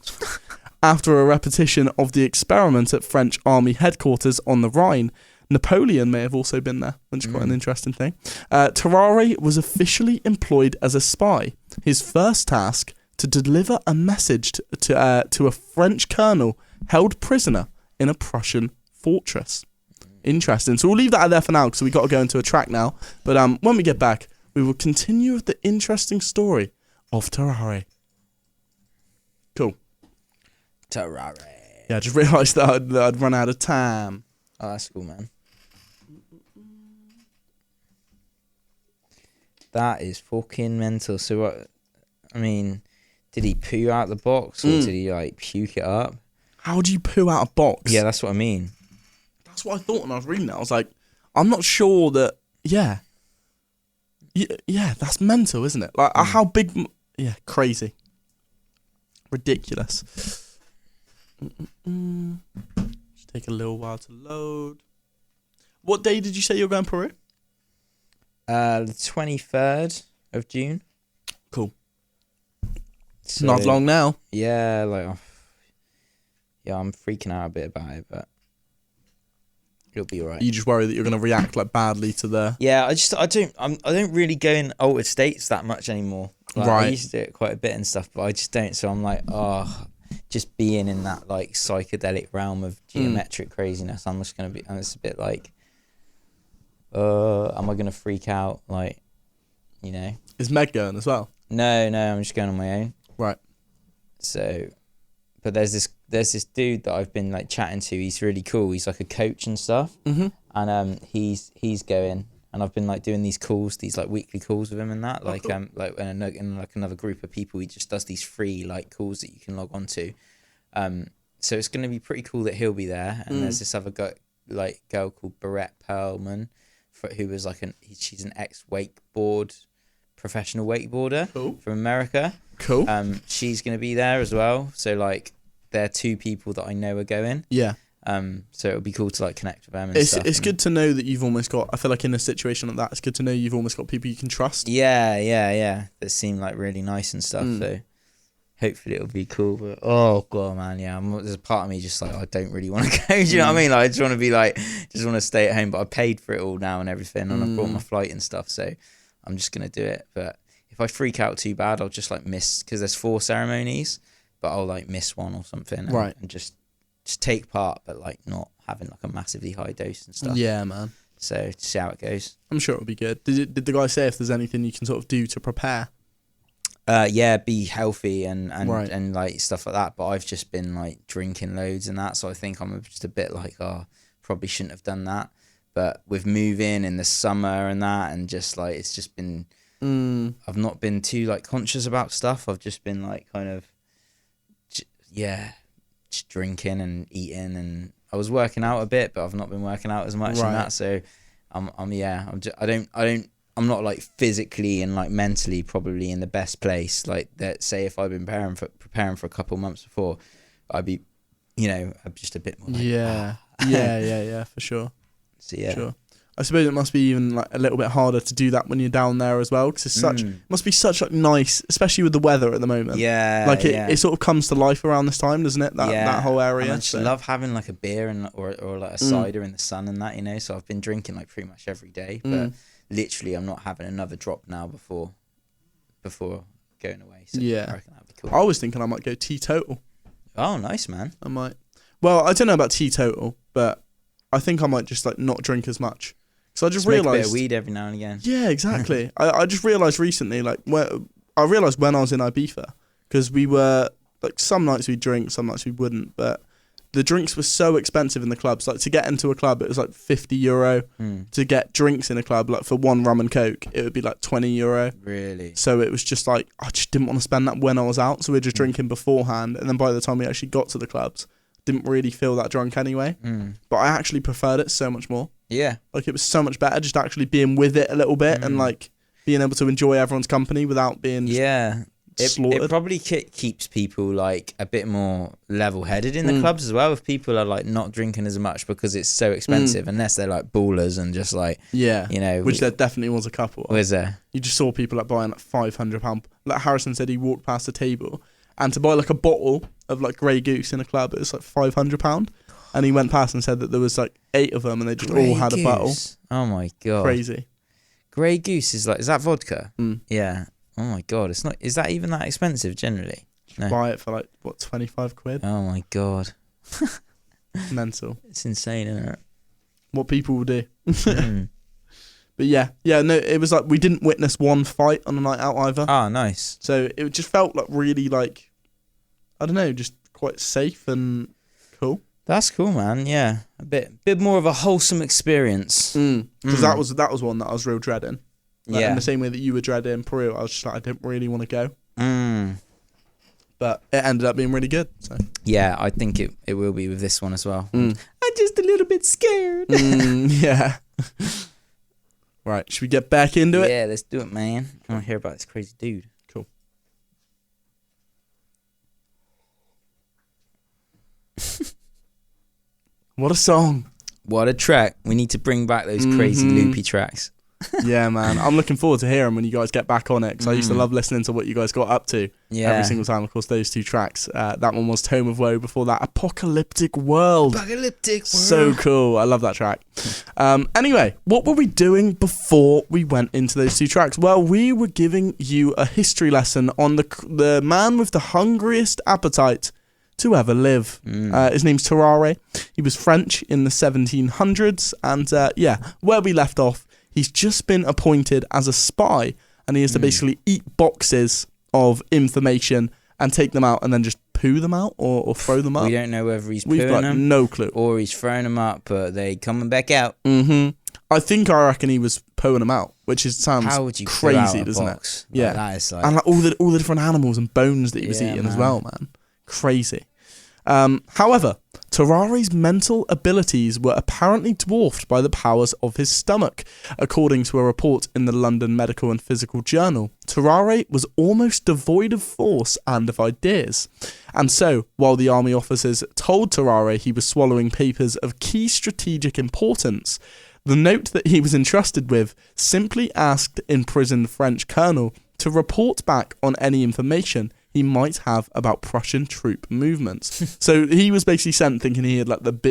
After a repetition of the experiment at French Army headquarters on the Rhine, Napoleon may have also been there, which is quite an interesting thing. Tarrare was officially employed as a spy. His first task, to deliver a message to a French colonel held prisoner in a Prussian fortress. Interesting. So we'll leave that there for now because we've got to go into a track now. But when we get back, we will continue with the interesting story of Tarrare. Cool. Tarrare. Yeah, I just realised that I'd run out of time. Oh, that's cool, man. That is fucking mental. So what? I mean, did he poo out the box or did he like puke it up? How do you poo out a box? Yeah, that's what I mean. That's what I thought when I was reading that. I was like, I'm not sure that. Yeah, that's mental, isn't it? Like how big? Yeah, crazy, ridiculous. Just take a little while to load. What day did you say you were going to Peru? The 23rd of June. Cool. So, Not long now. Yeah, I'm freaking out a bit about it, but it'll be alright. You just worry that you're going to react like badly to the. Yeah, I don't really go in altered states that much anymore. Like, right. I used to do it quite a bit and stuff, but I just don't. So I'm like, just being in that like psychedelic realm of geometric craziness. I'm just gonna be. And it's a bit like, am I gonna freak out? Like, you know. Is Meg going as well? No, I'm just going on my own. Right. So, but there's this dude that I've been like chatting to. He's really cool. He's like a coach and stuff. Mm-hmm. And he's going, and I've been like doing these calls, these like weekly calls with him and that. Like cool. Like in like another group of people, he just does these free like calls that you can log on to. So it's gonna be pretty cool that he'll be there. And there's this other girl called Barrett Perlman, who was like she's an ex-wakeboard professional wakeboarder from America. Cool. She's gonna be there as well. So like, they're two people that I know are going. Yeah. So it'll be cool to like connect with them and stuff. It's good to know that you've almost got. I feel like in a situation like that, it's good to know you've almost got people you can trust. Yeah. That seem like really nice and stuff. So hopefully it'll be cool. But oh god, man, yeah. There's a part of me just like I don't really want to go. Do you know what I mean? Like I just want to be like, just want to stay at home. But I paid for it all now and everything, and I bought my flight and stuff. So I'm just gonna do it. But if I freak out too bad, I'll just like miss, because there's 4 ceremonies, but I'll like miss one or something. And just take part, but like not having like a massively high dose and stuff. Yeah, man. So to see how it goes. I'm sure it'll be good. Did the guy say if there's anything you can sort of do to prepare? Yeah, be healthy and like stuff like that. But I've just been like drinking loads and that, so I think I'm just a bit like, probably shouldn't have done that. But with moving in the summer and that, and just like it's just been, I've not been too like conscious about stuff. I've just been like kind of, just drinking and eating, and I was working out a bit, but I've not been working out as much and that. So I'm not like physically and like mentally probably in the best place. Like that, say if I've been preparing for a couple of months before, I'd be, I'm just a bit more like, yeah, for sure. So yeah. Sure. I suppose it must be even like a little bit harder to do that when you're down there as well, because it must be such like nice, especially with the weather at the moment. Yeah, like it sort of comes to life around this time, doesn't it? That whole area. And I just love having like a beer or like a cider in the sun and that, So I've been drinking like pretty much every day, but literally I'm not having another drop now before going away. So I reckon that'd be cool. I was thinking I might go teetotal. Oh, nice, man. I might. Well, I don't know about teetotal, but I think I might just like not drink as much. So I just realised, make a bit of weed every now and again. Yeah, exactly. I just realised recently, like, I realised when I was in Ibiza, because we were like, some nights we'd drink, some nights we wouldn't, but the drinks were so expensive in the clubs. Like to get into a club, it was like €50. To get drinks in a club, like for one rum and coke, it would be like €20. Really? So it was just like I just didn't want to spend that when I was out. So we were just drinking beforehand, and then by the time we actually got to the clubs, didn't really feel that drunk anyway. But I actually preferred it so much more. Yeah. Like it was so much better just actually being with it a little bit and like being able to enjoy everyone's company without being slaughtered. It probably keeps people like a bit more level-headed in the clubs as well, if people are like not drinking as much because it's so expensive, unless they're like ballers and just like, which there definitely was a couple. Was there? You just saw people like buying like £500. Like Harrison said, he walked past the table and to buy like a bottle of like Grey Goose in a club, it was like £500. And he went past and said that there was like 8 of them and they just all had a bottle. Oh my god. Crazy. Grey Goose is that vodka? Yeah. Oh my god, it's not. Is that even that expensive generally? No. Buy it for like what, 25 quid? Oh my god. Mental. It's insane, isn't it? What people will do. But no, it was like we didn't witness one fight on a night out either. Oh, nice. So it just felt like really like, I don't know, just quite safe and cool. That's cool, man. Yeah, a bit more of a wholesome experience. Because that was one that I was real dreading. Yeah. In the same way that you were dreading in Peru, I was just like, I didn't really want to go. Mm. But it ended up being really good. So. Yeah, I think it will be with this one as well. Mm. I'm just a little bit scared. Yeah. Right, should we get back into it? Yeah, let's do it, man. I want to hear about this crazy dude. Cool. What a song. What a track. We need to bring back those crazy loopy tracks. Yeah, man. I'm looking forward to hearing when you guys get back on it, because I used to love listening to what you guys got up to every single time. Of course, those two tracks. That one was Tome of Woe, before that Apocalyptic World. Apocalyptic World. So cool. I love that track. Anyway, what were we doing before we went into those two tracks? Well, we were giving you a history lesson on the man with the hungriest appetite to ever live. His name's Tarrare. He was French in the 1700s, and where we left off, he's just been appointed as a spy, and he has to basically eat boxes of information and take them out and then just poo them out or throw them up. We don't know whether he's We've pooing got them no clue. or he's throwing them up, but they coming back out. I reckon he was pooing them out, which sounds How would you crazy, poo out a doesn't box? it? Yeah, Like, that is like... and like all the different animals and bones that he was eating as well, man. Crazy. However, Tarrare's mental abilities were apparently dwarfed by the powers of his stomach. According to a report in the London Medical and Physical Journal, Tarrare was almost devoid of force and of ideas. And so, while the army officers told Tarrare he was swallowing papers of key strategic importance, the note that he was entrusted with simply asked imprisoned French colonel to report back on any information he might have about Prussian troop movements. So he was basically sent thinking he had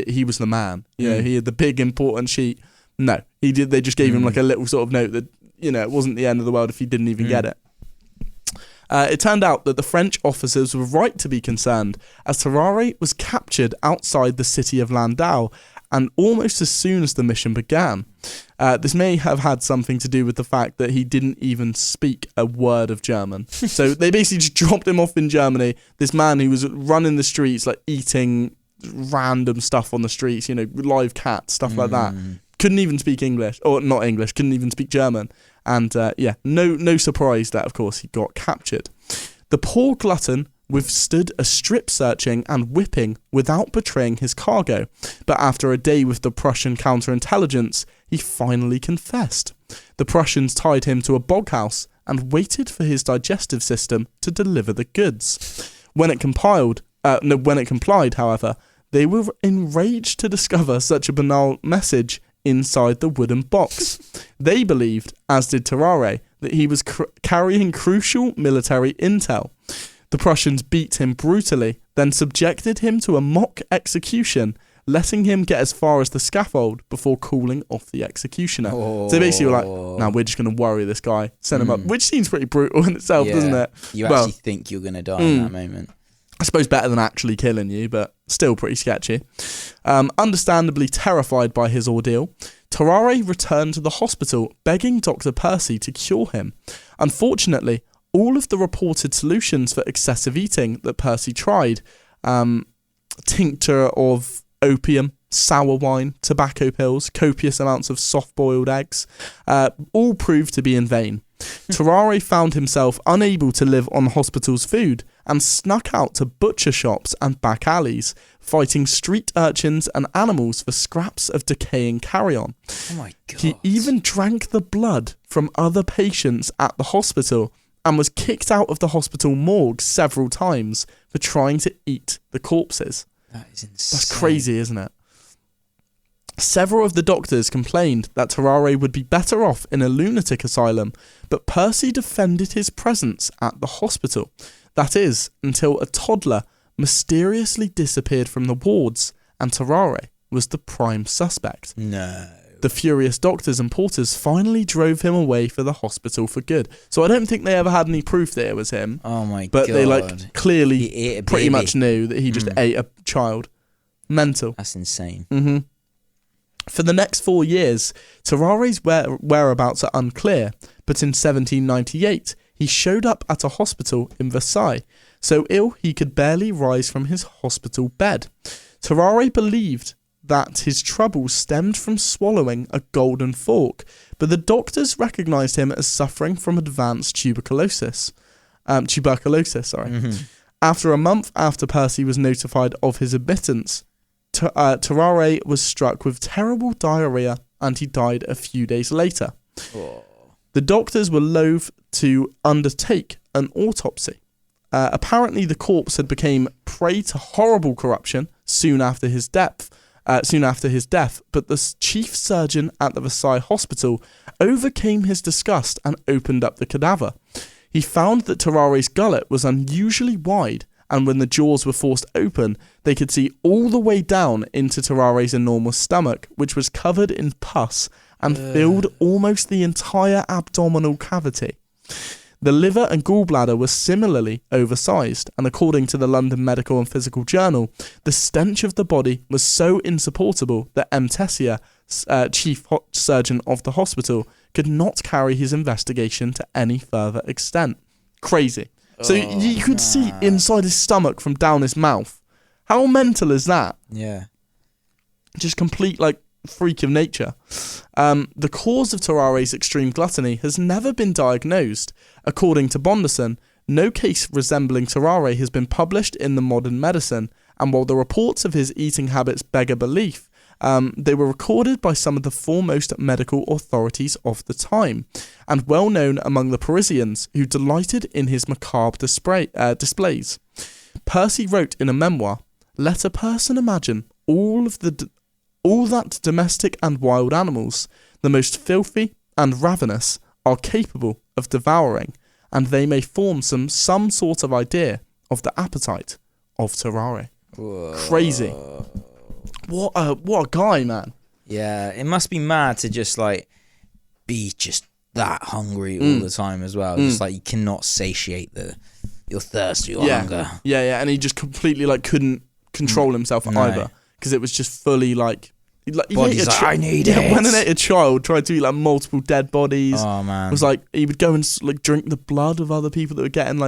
he was the man. You know, he had the big important sheet. No, he did. They just gave him like a little sort of note that, you know, it wasn't the end of the world if he didn't even get it. It turned out that the French officers were right to be concerned, as Tarrare was captured outside the city of Landau, and almost as soon as the mission began. This may have had something to do with the fact that he didn't even speak a word of German. So they basically just dropped him off in Germany. This man who was running the streets, like eating random stuff on the streets, you know, live cats, stuff like that. Couldn't even speak English, or not English, couldn't even speak German. And no surprise that, of course, he got captured. The poor glutton withstood a strip searching and whipping without betraying his cargo, but after a day with the Prussian counterintelligence, he finally confessed. The Prussians tied him to a boghouse and waited for his digestive system to deliver the goods. When it complied, however, they were enraged to discover such a banal message inside the wooden box. They believed, as did Tarrare, that he was carrying crucial military intel. The Prussians beat him brutally, then subjected him to a mock execution, letting him get as far as the scaffold before calling off the executioner. So they basically were like, "Now we're just going to worry this guy, send him up," which seems pretty brutal in itself, doesn't it? You actually think you're going to die in that moment. I suppose better than actually killing you, but still pretty sketchy. Understandably terrified by his ordeal, Tarrare returned to the hospital, begging Dr. Percy to cure him. Unfortunately, all of the reported solutions for excessive eating that Percy tried, tincture of opium, sour wine, tobacco pills, copious amounts of soft-boiled eggs, all proved to be in vain. Tarrare found himself unable to live on the hospital's food and snuck out to butcher shops and back alleys, fighting street urchins and animals for scraps of decaying carrion. Oh my God. He even drank the blood from other patients at the hospital and was kicked out of the hospital morgue several times for trying to eat the corpses. That is insane. That's crazy, isn't it? Several of the doctors complained that Tarrare would be better off in a lunatic asylum, but Percy defended his presence at the hospital. That is, until a toddler mysteriously disappeared from the wards, and Tarrare was the prime suspect. No. The furious doctors and porters finally drove him away for the hospital for good. So I don't think they ever had any proof that it was him. Oh my God. But they clearly pretty much knew that he just ate a child. Mental. That's insane. Mm-hmm. For the next 4 years, Tarrare's whereabouts are unclear, but in 1798 he showed up at a hospital in Versailles, so ill he could barely rise from his hospital bed. Tarrare believed that his troubles stemmed from swallowing a golden fork, but the doctors recognised him as suffering from advanced tuberculosis. After a month after Percy was notified of his admittance, Tarrare was struck with terrible diarrhea and he died a few days later. Oh. The doctors were loath to undertake an autopsy. Apparently, the corpse had become prey to horrible corruption soon after his death. But the chief surgeon at the Versailles Hospital overcame his disgust and opened up the cadaver. He found that Tarrare's gullet was unusually wide, and when the jaws were forced open, they could see all the way down into Tarrare's enormous stomach, which was covered in pus and filled almost the entire abdominal cavity. The liver and gallbladder were similarly oversized, and according to the London Medical and Physical Journal, the stench of the body was so insupportable that M. Tessier, chief surgeon of the hospital, could not carry his investigation to any further extent. Crazy. So you could see inside his stomach from down his mouth. How mental is that? Yeah. Just complete, freak of nature. The cause of Tarrare's extreme gluttony has never been diagnosed. According to Bonderson, no case resembling Tarrare has been published in the modern medicine, and while the reports of his eating habits beggar belief, they were recorded by some of the foremost medical authorities of the time, and well known among the Parisians who delighted in his macabre displays. Percy wrote in a memoir, "Let a person imagine all that domestic and wild animals, the most filthy and ravenous, are capable of devouring, and they may form some sort of idea of the appetite of Tarrare." Whoa. Crazy. What a guy, man. Yeah, it must be mad to just be just that hungry all the time as well. Just you cannot satiate your thirst or your hunger. Yeah, and he just completely couldn't control himself either, because it was just fully body's I need it. When a child tried to eat multiple dead bodies, oh man, it was he would go and drink the blood of other people that were getting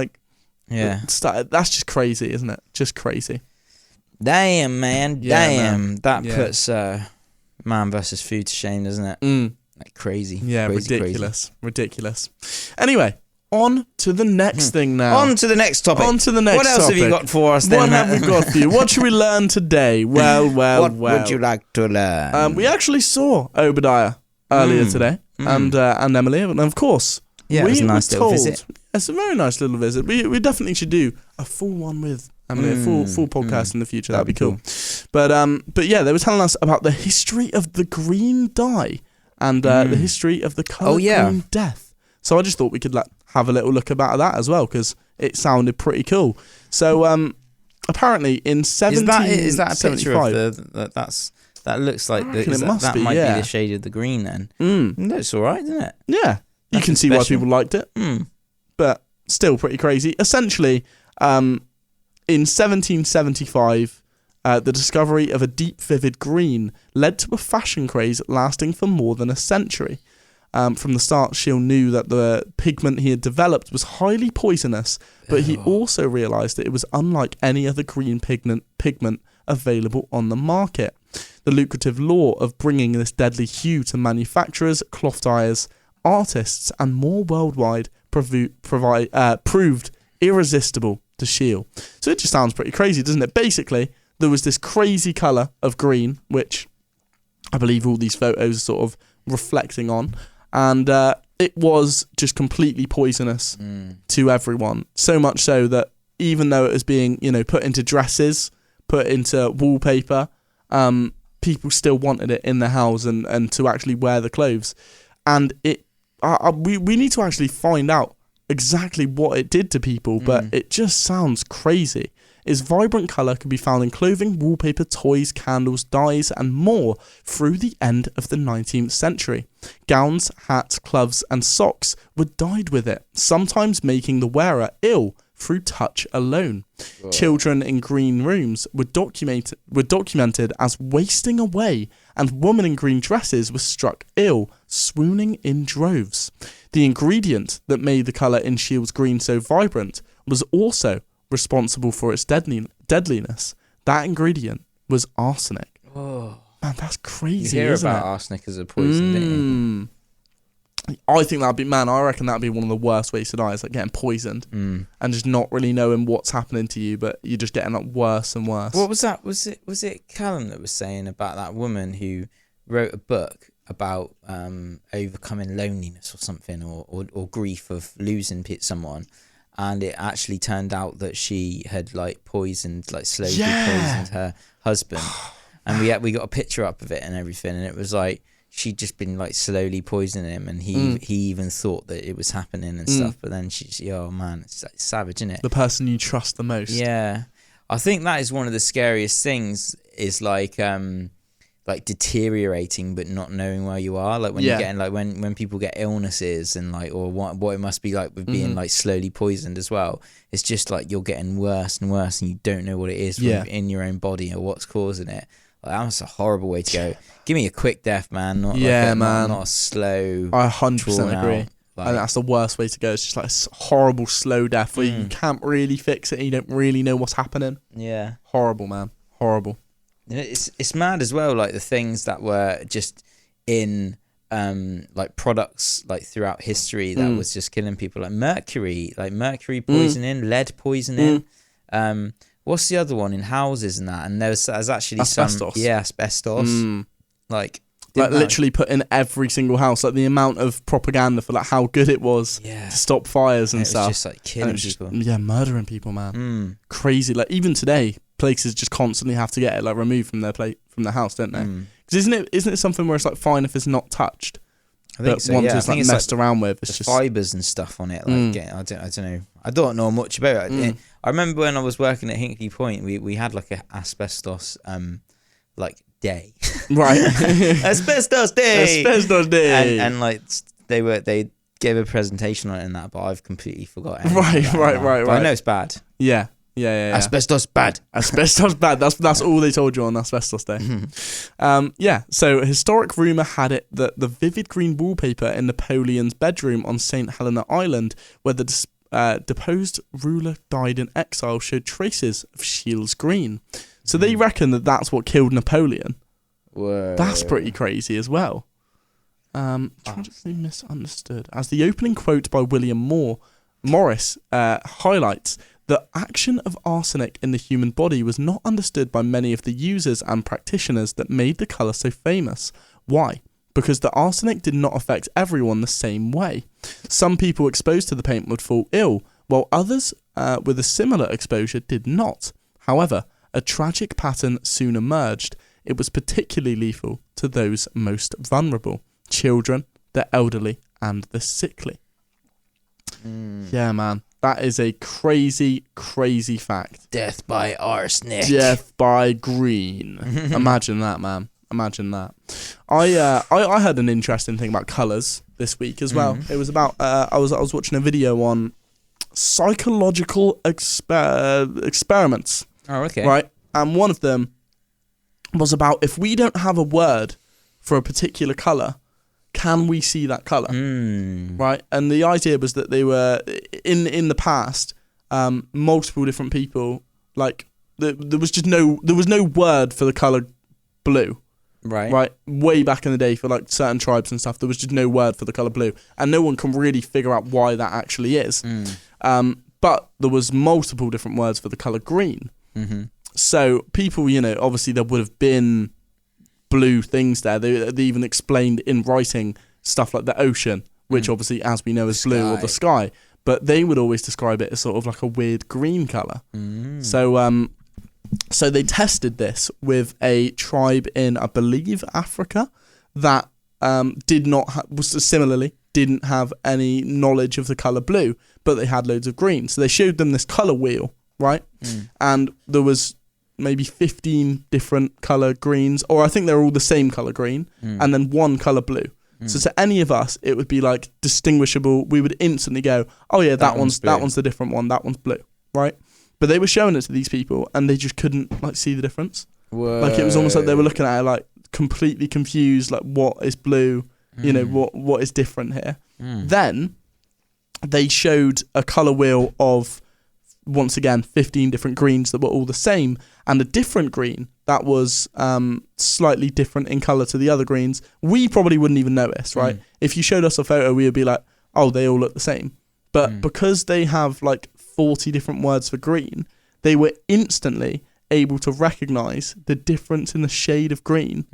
that's just crazy, isn't it? Just crazy. Damn, man. Damn. That puts man versus food to shame, doesn't it? Crazy. Yeah, crazy, ridiculous. Anyway, on to the next thing now. On to the next topic. What else have you got for us then? What have we got for you? What should we learn today? Well. What would you like to learn? We actually saw Obadiah earlier today, and Emily, and of course, it was a nice little visit. It's a very nice little visit. We definitely should do a full one with Emily, a full podcast in the future. That'd be cool. But yeah, they were telling us about the history of the green dye and the history of the colour green death. So I just thought we could have a little look about that as well, because it sounded pretty cool. So apparently in 1775... Is that a picture of that looks like... that might be the shade of the green then. That's all right, isn't it? Yeah. You can see why people liked it. But still pretty crazy. Essentially, in 1775... the discovery of a deep, vivid green led to a fashion craze lasting for more than a century. From the start, Scheele knew that the pigment he had developed was highly poisonous, but he also realised that it was unlike any other green pigment available on the market. The lucrative lure of bringing this deadly hue to manufacturers, cloth dyers, artists, and more worldwide proved irresistible to Scheele. So it just sounds pretty crazy, doesn't it? Basically, there was this crazy colour of green, which I believe all these photos are sort of reflecting on, and it was just completely poisonous to everyone. So much so that even though it was being, put into dresses, put into wallpaper, people still wanted it in their house and to actually wear the clothes. And we need to actually find out exactly what it did to people, but it just sounds crazy. Its vibrant colour can be found in clothing, wallpaper, toys, candles, dyes, and more through the end of the 19th century. Gowns, hats, gloves, and socks were dyed with it, sometimes making the wearer ill through touch alone. Whoa. Children in green rooms were documented as wasting away, and women in green dresses were struck ill, swooning in droves. The ingredient that made the colour in Scheele's green so vibrant was also responsible for its deadliness. That ingredient was arsenic. Oh. Man, that's crazy. You hear isn't about it? arsenic as a poison, don't you? I think I reckon that'd be one of the worst ways to die, is like getting poisoned and just not really knowing what's happening to you, but you're just getting like worse and worse. What was that? Was it Calum that was saying about that woman who wrote a book about overcoming loneliness or something, or grief of losing someone, and it actually turned out that she had like poisoned her husband, and we got a picture up of it and everything, and it was like she'd just been like slowly poisoning him, and he even thought that it was happening and stuff, but then oh man, it's like savage, isn't it? The person you trust the most. Yeah, I think that is one of the scariest things, is like deteriorating but not knowing where you are, like when you're getting like when people get illnesses and like, or what it must be like with being like slowly poisoned as well. It's just like you're getting worse and worse and you don't know what it is in your own body or what's causing it. Like, that's a horrible way to go. Give me a quick death, man. Not a slow. I 100% agree. Like, I think that's the worst way to go. It's just like a horrible slow death where you can't really fix it and you don't really know what's happening. Yeah. Horrible, man. Horrible. It's mad as well, like the things that were just in like products like throughout history that was just killing people, like mercury poisoning, lead poisoning. What's the other one in houses and that? And there's actually asbestos. Asbestos. Like literally put in every single house, like the amount of propaganda for like how good it was to stop fires and stuff. It was just like killing people. Murdering people, man. Crazy. Like even today, places just constantly have to get it like removed from their house, don't they? Because isn't it something where it's like fine if it's not touched? I think so. Once Yeah, it's like messed around with, it's just fibers and stuff on it. Like I don't know. I don't know much about it. I remember when I was working at Hinkley Point, we had like a asbestos like day. Right. Asbestos day. Asbestos day. And like they gave a presentation on it and that, but I've completely forgotten. Right. But I know it's bad. Yeah. Asbestos bad. Asbestos bad. That's all they told you on Asbestos Day. So a historic rumour had it that the vivid green wallpaper in Napoleon's bedroom on St. Helena Island, where the deposed ruler died in exile, showed traces of Shields green. So they reckon that that's what killed Napoleon. Whoa. That's pretty crazy as well. Tragically misunderstood. As the opening quote by William Morris highlights, the action of arsenic in the human body was not understood by many of the users and practitioners that made the colour so famous. Why? Because the arsenic did not affect everyone the same way. Some people exposed to the paint would fall ill, while others with a similar exposure did not. However, a tragic pattern soon emerged. It was particularly lethal to those most vulnerable: children, the elderly, and the sickly. Yeah, man. That is a crazy, crazy fact. Death by arsenic. Death by green. Imagine that, man. Imagine that. I heard an interesting thing about colours this week as well. It was about I was watching a video on psychological experiments. Oh, okay. Right, and one of them was about if we don't have a word for a particular colour, can we see that colour? Right, and the idea was that they were in the past, multiple different people, like there was no word for the colour blue. Right, way back in the day for like certain tribes and stuff, there was just no word for the colour blue, and no one can really figure out why that actually is. But there was multiple different words for the colour green. So people, obviously there would have been blue things there. They even explained in writing stuff like the ocean, which obviously, as we know, is blue, or the sky. But they would always describe it as sort of like a weird green colour. So they tested this with a tribe in, I believe, Africa that didn't have any knowledge of the colour blue, but they had loads of green. So they showed them this colour wheel, right? And there was maybe 15 different colour greens, or I think they're all the same colour green, and then one colour blue. So to any of us, it would be like distinguishable. We would instantly go, oh yeah, that one's the different one, that one's blue, right? But they were showing it to these people, and they just couldn't like see the difference. Whoa. Like it was almost like they were looking at it like completely confused, like what is blue, what is different here. Then they showed a colour wheel of once again 15 different greens that were all the same, and a different green that was slightly different in colour to the other greens, we probably wouldn't even notice, right? If you showed us a photo, we would be like, oh, they all look the same. But because they have like 40 different words for green, they were instantly able to recognise the difference in the shade of green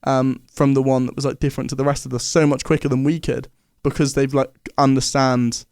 from the one that was like different to the rest of us so much quicker than we could, because they've like understand,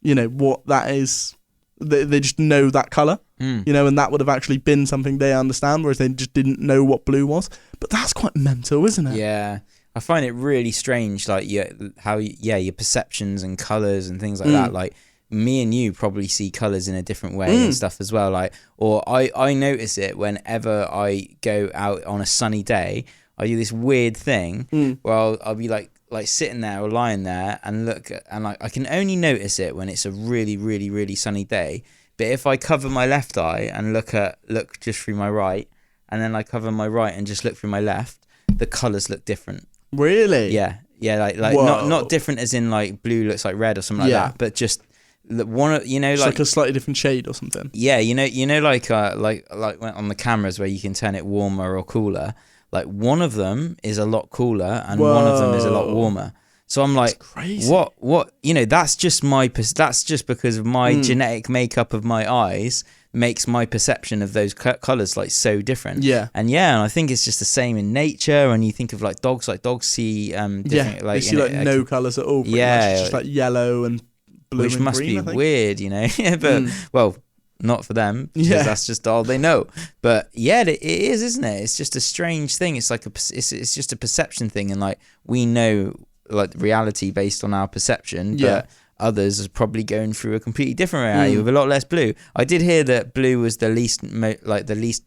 you know, what that is. They just know that colour, you know, and that would have actually been something they understand, whereas they just didn't know what blue was. But that's quite mental, isn't it? Yeah. I find it really strange, like, your perceptions and colours and things like that. Like, me and you probably see colours in a different way and stuff as well. Like, or I notice it whenever I go out on a sunny day. I do this weird thing where I'll be like sitting there or lying there and look at, and like I can only notice it when it's a really, really, really sunny day. But if I cover my left eye and look just through my right, and then I cover my right and just look through my left, the colours look different. Really? Yeah, like not different as in like blue looks like red or something like that, but just one, you know, like a slightly different shade or something. Yeah, you know, like when on the cameras where you can turn it warmer or cooler. Like one of them is a lot cooler and one of them is a lot warmer. So I'm like, what? You know, that's just because of my genetic makeup of my eyes makes my perception of those colors like so different. Yeah. And I think it's just the same in nature. When you think of like dogs see different, they see like no colors at all. Much. It's just like yellow and blue, which and must green, be weird, you know. But well, not for them, because that's just all they know. But yeah, it is, isn't it? It's just a strange thing. It's like it's just a perception thing, and like we know like reality based on our perception, but others are probably going through a completely different reality with a lot less blue. I did hear that blue was the least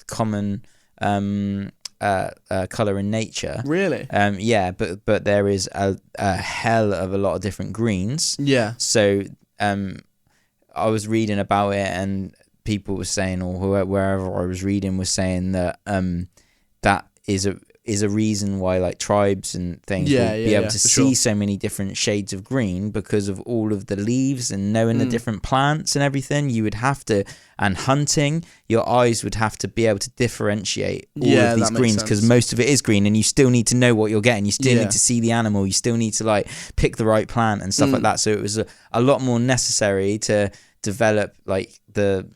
common color in nature. Really? Yeah, but there is a hell of a lot of different greens. Yeah. So I was reading about it, and people were saying, or wherever I was reading was saying that that is a reason why like tribes and things will be able to see so many different shades of green, because of all of the leaves and knowing the different plants and everything. You would have to, and hunting, your eyes would have to be able to differentiate all of these greens, because most of it is green, and you still need to know what you're getting. You still need to see the animal. You still need to like pick the right plant and stuff like that. So it was a lot more necessary to develop like the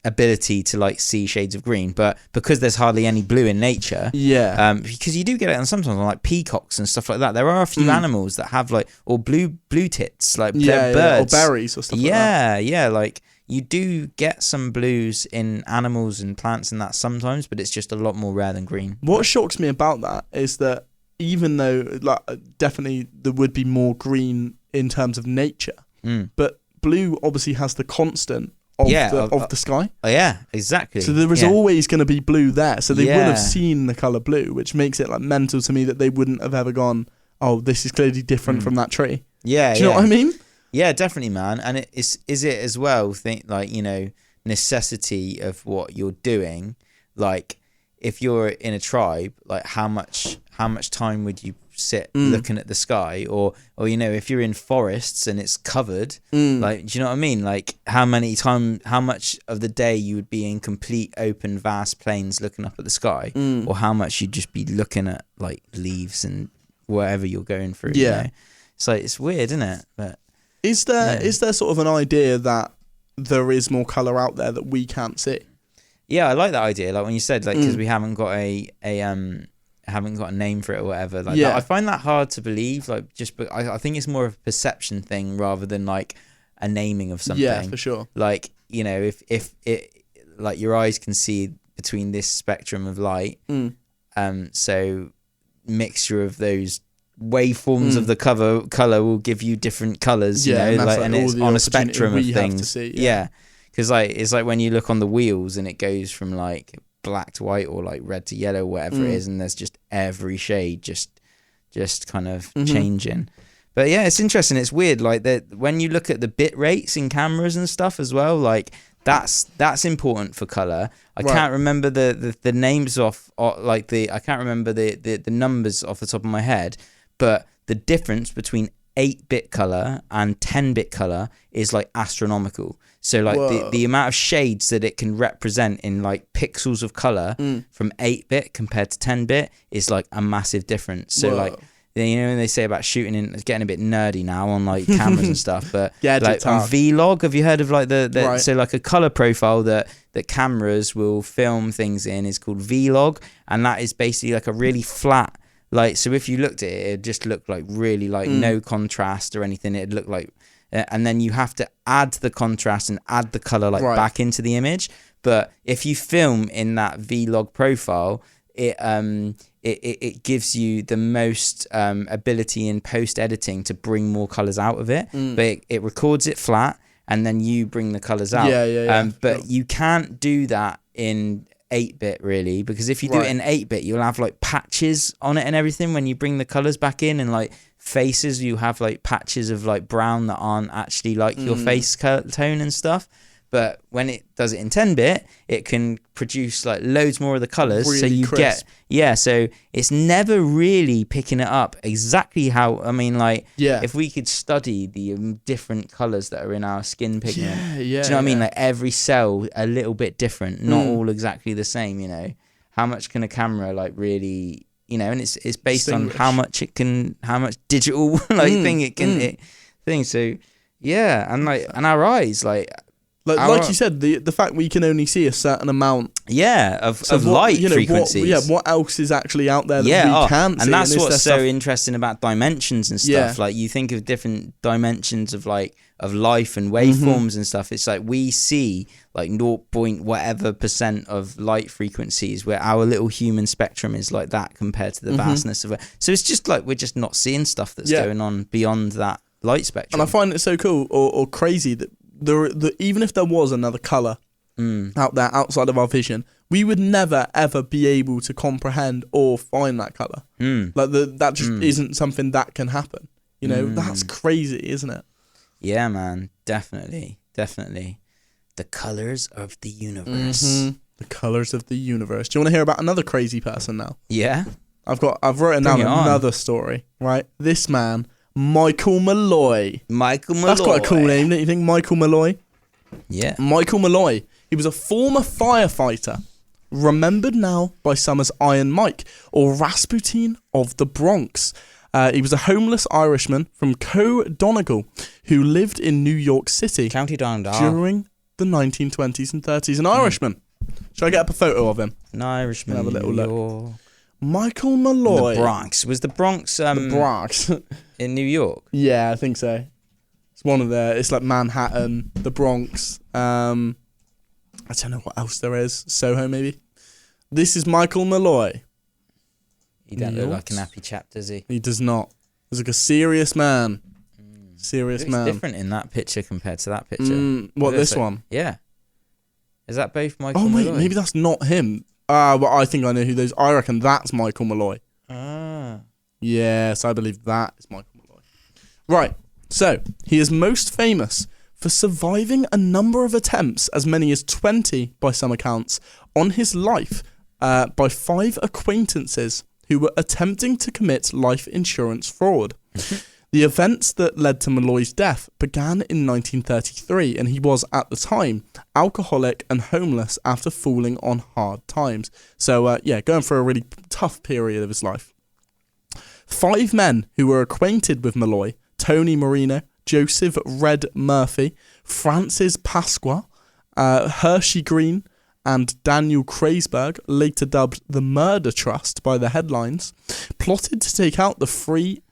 ability to like see shades of green, but because there's hardly any blue in nature, because you do get it on sometimes on like peacocks and stuff like that. There are a few animals that have like, or blue tits, like they're birds, or berries or stuff like that. Like you do get some blues in animals and plants and that sometimes, but it's just a lot more rare than green. What shocks me about that is that even though like definitely there would be more green in terms of nature, but blue obviously has the constant of the sky. Oh yeah, exactly. So there was always going to be blue there. So they would have seen the colour blue, which makes it like mental to me that they wouldn't have ever gone, oh, this is clearly different from that tree. Yeah. Do you know what I mean? Yeah, definitely, man. And is it as well, think like, you know, necessity of what you're doing. Like if you're in a tribe, like how much time would you sit looking at the sky, or you know, if you're in forests and it's covered, like, do you know what I mean? Like how much of the day you would be in complete open vast plains looking up at the sky, or how much you'd just be looking at like leaves and whatever you're going through. You know? So it's weird, isn't it? But is there sort of an idea that there is more colour out there that we can't see? Yeah, I like that idea. Like when you said, like, because we haven't got haven't got a name for it or whatever. Like that, I find that hard to believe. Like, but I think it's more of a perception thing rather than like a naming of something. Yeah, for sure. Like, you know, if it like your eyes can see between this spectrum of light, so mixture of those waveforms of the color will give you different colors. You know, and it's on a spectrum of things. Because like it's like when you look on the wheels and it goes from like black to white or like red to yellow, whatever it is, and there's just every shade just kind of changing. But yeah, it's interesting. It's weird, like that when you look at the bit rates in cameras and stuff as well, like that's important for color. I can't remember the names I can't remember the numbers off the top of my head, but the difference between 8-bit color and 10-bit color is like astronomical. So like the amount of shades that it can represent in like pixels of color from 8-bit compared to 10-bit is like a massive difference. So like, you know, they say about shooting in, it's getting a bit nerdy now on like cameras and stuff, but like on Vlog, have you heard of like the so like a color profile that cameras will film things in is called Vlog, and that is basically like a really flat, like, so if you looked at it, it'd just look like really like no contrast or anything. It'd look like, and then you have to add the contrast and add the color like back into the image. But if you film in that Vlog profile, it gives you the most ability in post editing to bring more colors out of it. But it records it flat, and then you bring the colors out. But you can't do that in 8-bit really, because if you do it in 8-bit, you'll have like patches on it and everything. When you bring the colors back in, and like faces, you have like patches of like brown that aren't actually like your face tone and stuff. But when it does it in 10-bit, it can produce like loads more of the colors. Really, so you crisp. So it's never really picking it up exactly how, I mean, like, if we could study the different colors that are in our skin pigment, do you know what I mean? Like every cell a little bit different, not all exactly the same, you know. How much can a camera like really, you know, and it's based on how much it can, how much digital like thing it can, So yeah, and like, and our eyes, like you said, the fact we can only see a certain amount of light frequencies. What else is actually out there that we can't see? And that's what's so interesting about dimensions and stuff. Like you think of different dimensions of like of life and waveforms and stuff. It's like we see like 0. whatever % of light frequencies, where our little human spectrum is like that compared to the vastness of it. So it's just like we're just not seeing stuff that's going on beyond that light spectrum. And I find it so cool or crazy that even if there was another colour out there outside of our vision, we would never ever be able to comprehend or find that colour. Like that just isn't something that can happen. You know, that's crazy, isn't it? Yeah, man, definitely. The colours of the universe. The colours of the universe. Do you want to hear about another crazy person now? Yeah. I've written down another story. Right, this man, Michael Malloy. That's quite a cool name, don't you think? Michael Malloy. Yeah. Michael Malloy. He was a former firefighter, remembered now by some as Iron Mike, or Rasputin of the Bronx. He was a homeless Irishman from Donegal who lived in New York City, County Donegal, during the 1920s and 30s. An Irishman. Should I get up a photo of him? An Irishman. Have a little look. Michael Malloy. The Bronx. Was the Bronx... the Bronx. in New York? Yeah, I think so. It's one of the... It's like Manhattan, the Bronx. I don't know what else there is. Soho, maybe? This is Michael Malloy. He don't look like an happy chap, does he? He does not. He's like a serious man. Serious man. It's different in that picture compared to that picture. What, this one? Yeah. Is that both Michael Malloy? Oh, maybe that's not him. Well, I think I know who those... I reckon that's Michael Malloy. Yes, I believe that is Michael Malloy. Right, so he is most famous for surviving a number of attempts, as many as 20 by some accounts, on his life by 5 acquaintances who were attempting to commit life insurance fraud. The events that led to Malloy's death began in 1933, and he was, at the time, alcoholic and homeless after falling on hard times. So, going through a really tough period of his life. 5 men who were acquainted with Malloy, Tony Marino, Joseph Red Murphy, Francis Pasqua, Hershey Green, and Daniel Kreisberg, later dubbed the Murder Trust by the headlines, plotted to take out 3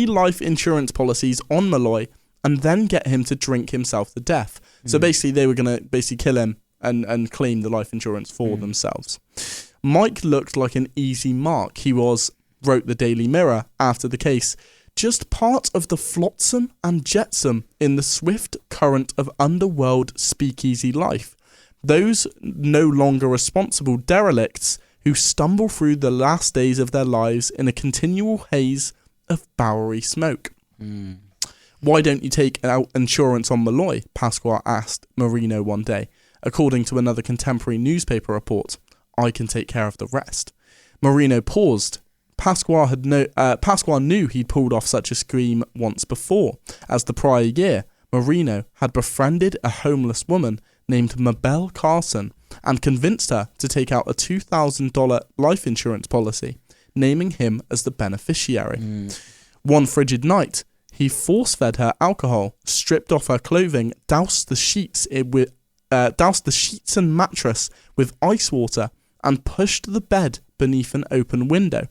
life insurance policies on Malloy and then get him to drink himself to death. So basically they were going to kill him and claim the life insurance for themselves. Mike looked like an easy mark. He was, wrote the Daily Mirror after the case, just part of the flotsam and jetsam in the swift current of underworld speakeasy life. Those no longer responsible derelicts who stumble through the last days of their lives in a continual haze of Bowery smoke. Why don't you take out insurance on Malloy? Pasqua asked Marino one day. According to another contemporary newspaper report, I can take care of the rest. Marino paused. Pasquale knew he'd pulled off such a scheme once before, as the prior year, Marino had befriended a homeless woman named Mabel Carson and convinced her to take out a $2,000 life insurance policy, naming him as the beneficiary. One frigid night, he force-fed her alcohol, stripped off her clothing, doused the sheets and mattress with ice water, and pushed the bed beneath an open window.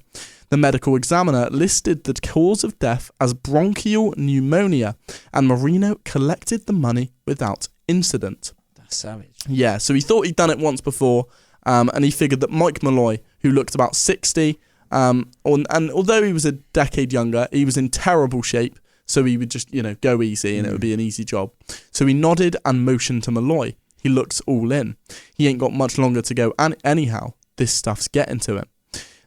The medical examiner listed the cause of death as bronchial pneumonia, and Marino collected the money without incident. That's savage. Yeah, so he thought he'd done it once before, and he figured that Mike Malloy, who looked about 60, and although he was a decade younger, he was in terrible shape, so he would just, go easy and it would be an easy job. So he nodded and motioned to Malloy. He looks all in. He ain't got much longer to go, and anyhow, this stuff's getting to him.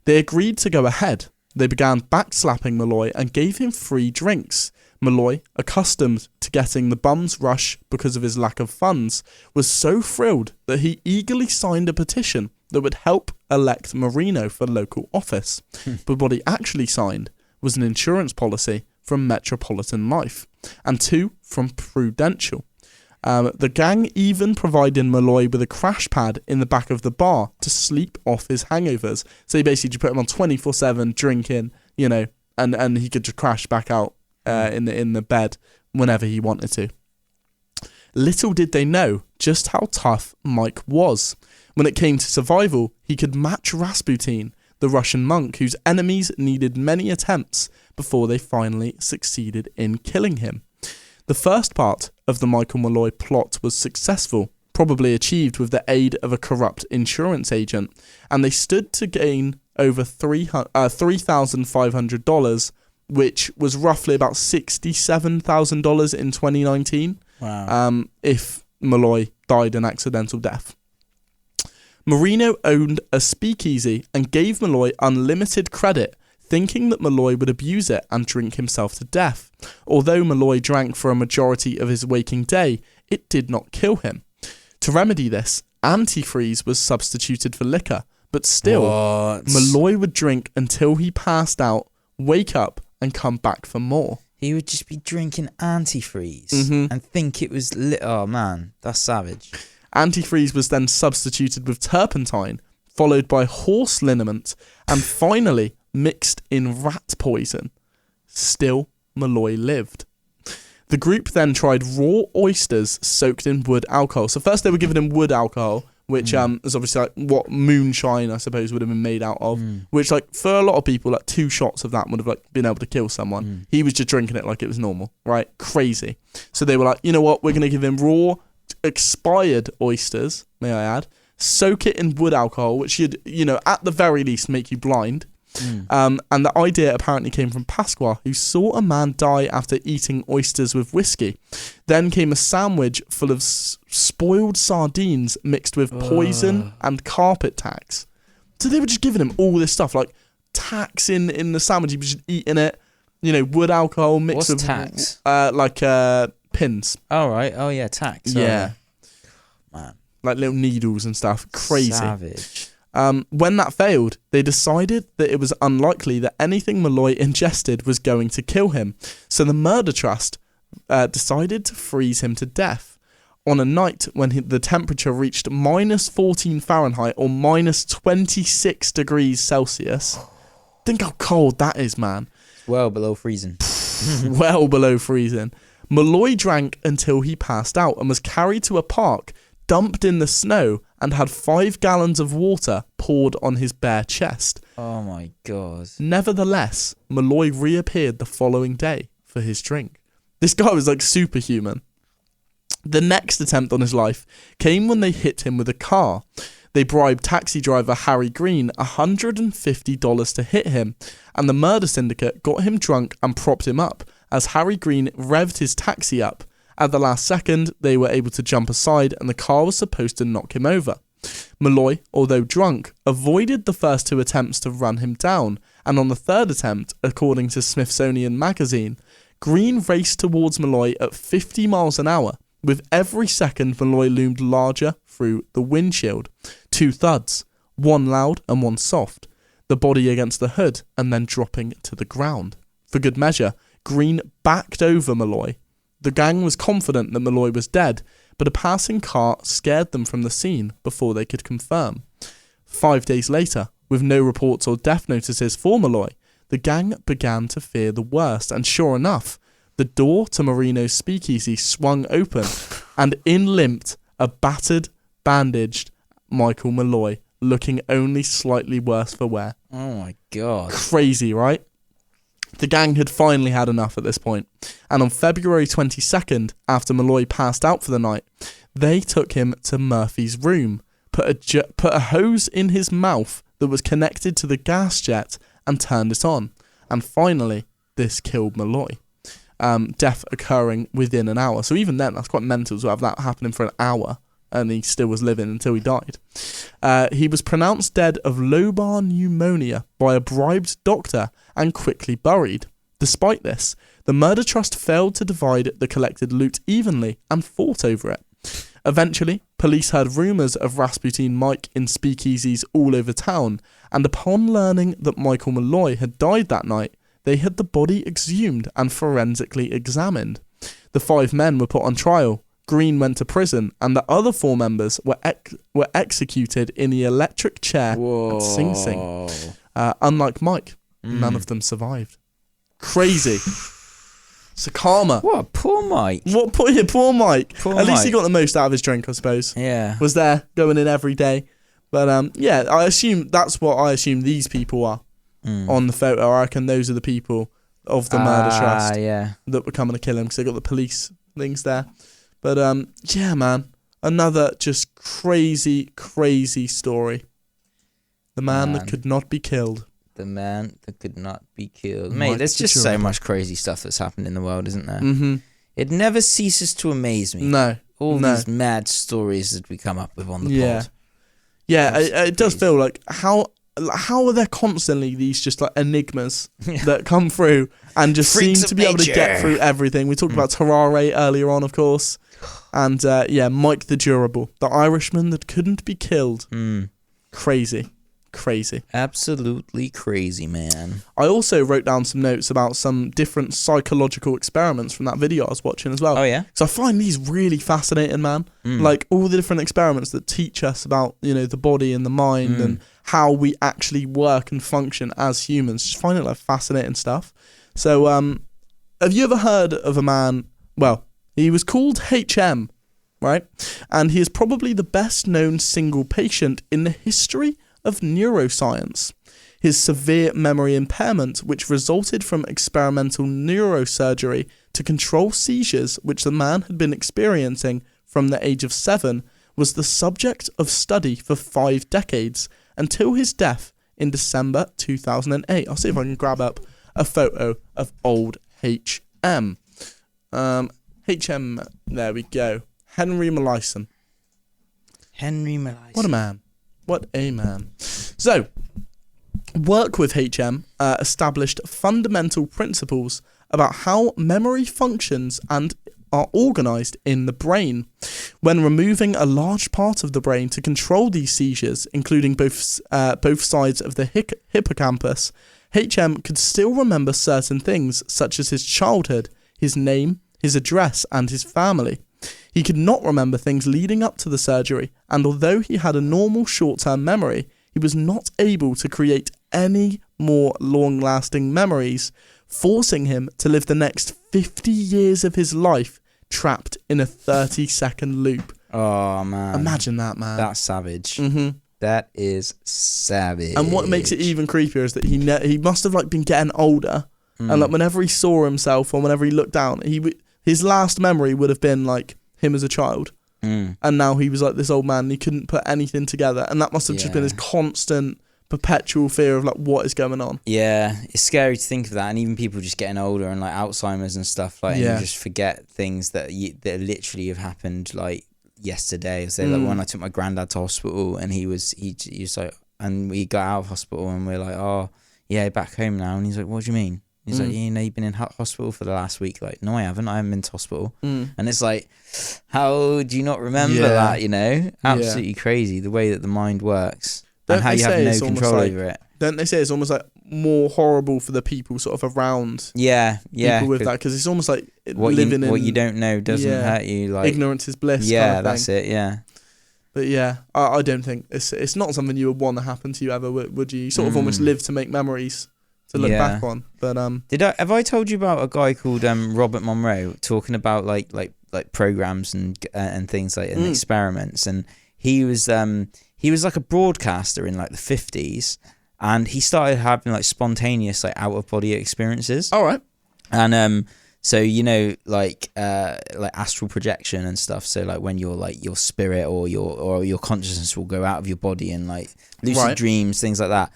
They agreed to go ahead. They began backslapping Malloy and gave him free drinks. Malloy, accustomed to getting the bum's rush because of his lack of funds, was so thrilled that he eagerly signed a petition that would help elect Marino for local office. But what he actually signed was an insurance policy from Metropolitan Life and 2 from Prudential. The gang even provided Malloy with a crash pad in the back of the bar to sleep off his hangovers. So he basically just put him on 24/7 drinking, and he could just crash back out in the bed whenever he wanted to. Little did they know just how tough Mike was. When it came to survival, he could match Rasputin, the Russian monk whose enemies needed many attempts before they finally succeeded in killing him. The first part of the Michael Malloy plot was successful, probably achieved with the aid of a corrupt insurance agent, and they stood to gain over $3,500, which was roughly about $67,000 in 2019. Wow. If Malloy died an accidental death. Marino owned a speakeasy and gave Malloy unlimited credit, thinking that Malloy would abuse it and drink himself to death. Although Malloy drank for a majority of his waking day, it did not kill him. To remedy this, antifreeze was substituted for liquor, but still, Malloy would drink until he passed out, wake up, and come back for more. He would just be drinking antifreeze and think it was oh man, that's savage. Antifreeze was then substituted with turpentine, followed by horse liniment, and finally mixed in rat poison. Still, Malloy lived. The group then tried raw oysters soaked in wood alcohol. So first they were giving him wood alcohol, which is obviously like what moonshine, I suppose, would have been made out of. Which, like, for a lot of people, like 2 shots of that would have been able to kill someone. He was just drinking it like it was normal, right? Crazy. So they were like, you know what? We're going to give him raw, expired oysters, may I add. Soak it in wood alcohol, which should, at the very least make you blind. And the idea apparently came from Pasquale, who saw a man die after eating oysters with whiskey. Then came a sandwich full of spoiled sardines mixed with poison and carpet tacks. So they were just giving him all this stuff, like tacks in the sandwich. He was just eating it, wood alcohol mixed with tacks? Pins. Oh, right. Oh, yeah, tacks. Yeah. Man. Like little needles and stuff. Crazy. Savage. When that failed, they decided that it was unlikely that anything Malloy ingested was going to kill him. So the murder trust decided to freeze him to death. On a night when the temperature reached minus 14 Fahrenheit or minus 26 degrees Celsius. Think how cold that is, man. Well below freezing. Well below freezing. Malloy drank until he passed out and was carried to a park, dumped in the snow, and had 5 gallons of water poured on his bare chest. Oh my God. Nevertheless, Malloy reappeared the following day for his drink. This guy was like superhuman. The next attempt on his life came when they hit him with a car. They bribed taxi driver Harry Green $150 to hit him, and the murder syndicate got him drunk and propped him up as Harry Green revved his taxi up. At the last second, they were able to jump aside and the car was supposed to knock him over. Malloy, although drunk, avoided the first 2 attempts to run him down, and on the 3rd attempt, according to Smithsonian Magazine, Green raced towards Malloy at 50 miles an hour. With every second, Malloy loomed larger through the windshield. 2 thuds, one loud and one soft. the body against the hood, and then dropping to the ground. For good measure, Green backed over Malloy. The gang was confident that Malloy was dead, but a passing car scared them from the scene before they could confirm. 5 days later, with no reports or death notices for Malloy, the gang began to fear the worst, and sure enough, the door to Marino's speakeasy swung open, and in limped a battered, bandaged Michael Malloy, looking only slightly worse for wear. Oh my God. Crazy, right? The gang had finally had enough at this point, and on February 22nd, after Malloy passed out for the night, they took him to Murphy's room, put a hose in his mouth that was connected to the gas jet, and turned it on. And finally, this killed Malloy. Death occurring within an hour. So even then, that's quite mental to have that happening for an hour, and he still was living until he died. He was pronounced dead of lobar pneumonia by a bribed doctor and quickly buried. Despite this, the murder trust failed to divide the collected loot evenly and fought over it. Eventually, police heard rumours of Rasputin Mike in speakeasies all over town, and upon learning that Michael Malloy had died that night, they had the body exhumed and forensically examined. The 5 men were put on trial. Green went to prison, and the other 4 members were executed in the electric chair at Sing Sing. Unlike Mike, none of them survived. Crazy. So karma. What, poor Mike. Poor Mike. At least Mike. he got the most out of his drink, I suppose. Yeah. Was there, going in every day. But yeah, I assume that's what I assume these people are on the photo. I reckon those are the people of the murder trust that were coming to kill him, because they got the police things there. But yeah, man, another just crazy, crazy story. The man that could not be killed. The man that could not be killed. Mate, there's just so much crazy stuff that's happened in the world, isn't there? Mm-hmm. It never ceases to amaze me. No. All these mad stories that we come up with on the pod. Yeah, it does feel like how are there constantly these just like enigmas that come through and just Freaks seem to be able to get through everything. We talked about Tarrare earlier on, of course. And Mike the Durable, the Irishman that couldn't be killed. Crazy. Absolutely crazy, man. I also wrote down some notes about some different psychological experiments from that video I was watching as well. Oh, yeah? So I find these really fascinating, man. Like all the different experiments that teach us about, the body and the mind and how we actually work and function as humans. Just find it like fascinating stuff. So have you ever heard of a man, well, he was called HM, right? And he is probably the best known single patient in the history of neuroscience. His severe memory impairment, which resulted from experimental neurosurgery to control seizures which the man had been experiencing from the age of 7, was the subject of study for 5 decades until his death in December 2008. I'll see if I can grab up a photo of old HM. HM, there we go. Henry Molaison. What a man. What a man. So, work with HM established fundamental principles about how memory functions and are organised in the brain. When removing a large part of the brain to control these seizures, including both sides of the hippocampus, HM could still remember certain things such as his childhood, his name, his address and his family. He could not remember things leading up to the surgery, and although he had a normal short-term memory, he was not able to create any more long-lasting memories, forcing him to live the next 50 years of his life trapped in a 30-second loop. Oh, man. Imagine that, man. That's savage. Mm-hmm. That is savage. And what makes it even creepier is that he must have been getting older, and whenever he saw himself or whenever he looked down, his last memory would have been him as a child, and now he was this old man and he couldn't put anything together, and that must have just been his constant perpetual fear of what is going on. Yeah, it's scary to think of that, and even people just getting older and Alzheimer's and stuff and you just forget things that literally have happened yesterday. So when I took my granddad to hospital and he was and we got out of hospital and we're oh yeah, back home now, and he's what do you mean? He's you've been in hospital for the last week. No, I haven't. I haven't been to hospital. And it's how do you not remember that, Absolutely crazy, the way that the mind works. And how you have no control over it. Don't they say it's almost like more horrible for the people sort of around people with that, because it's almost like what you don't know doesn't yeah, hurt you. Like ignorance is bliss. Yeah, kind of that's thing. it. Yeah. But yeah, I don't think it's not something you would want to happen to you ever, would you? You sort of almost live to make memories to look back on. But have I told you about a guy called Robert Monroe talking about like programs and things like and experiments, and he was like a broadcaster in like the 50s, and he started having like spontaneous like out of body experiences. All right. And so like astral projection and stuff. So like when you're like your spirit or your consciousness will go out of your body, and like lucid dreams, things like that.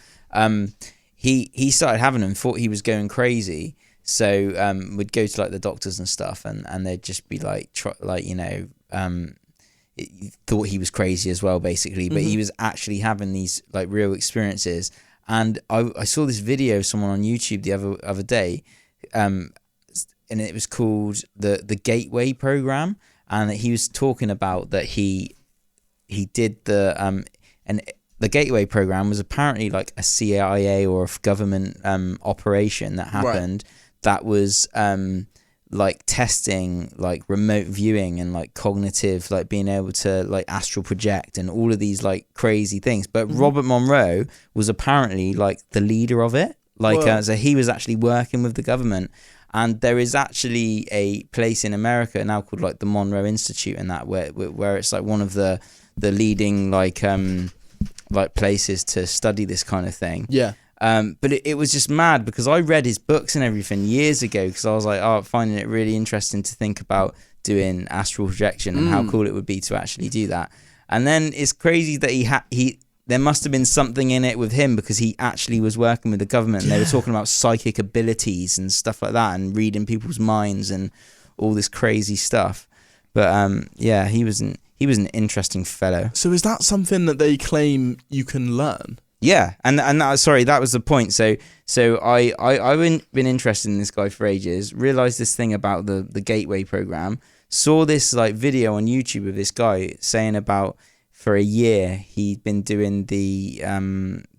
He started having them, thought he was going crazy. So would go to like the doctors and stuff, and they'd just be like thought he was crazy as well, basically. But he was actually having these like real experiences. And I saw this video of someone on YouTube the other day, and it was called the Gateway Program, and he was talking about that he did and the Gateway Program was apparently like a CIA or a government operation that happened that was like testing like remote viewing and like cognitive, like being able to like astral project and all of these like crazy things. But Robert Monroe was apparently like the leader of it. Like so he was actually working with the government. And there is actually a place in America now called like the Monroe Institute, and that where it's like one of the leading like places to study this kind of thing. Yeah. But it was just mad because I read his books and everything years ago, because I was like, finding it really interesting to think about doing astral projection and how cool it would be to actually do that. And then it's crazy that there must have been something in it with him, because he actually was working with the government, and they were talking about psychic abilities and stuff like that, and reading people's minds and all this crazy stuff. But he was an interesting fellow. So is that something that they claim you can learn? Yeah, and that was the point. So I've been interested in this guy for ages. Realized this thing about the Gateway Program. Saw this like video on YouTube of this guy saying about, for a year he'd been doing the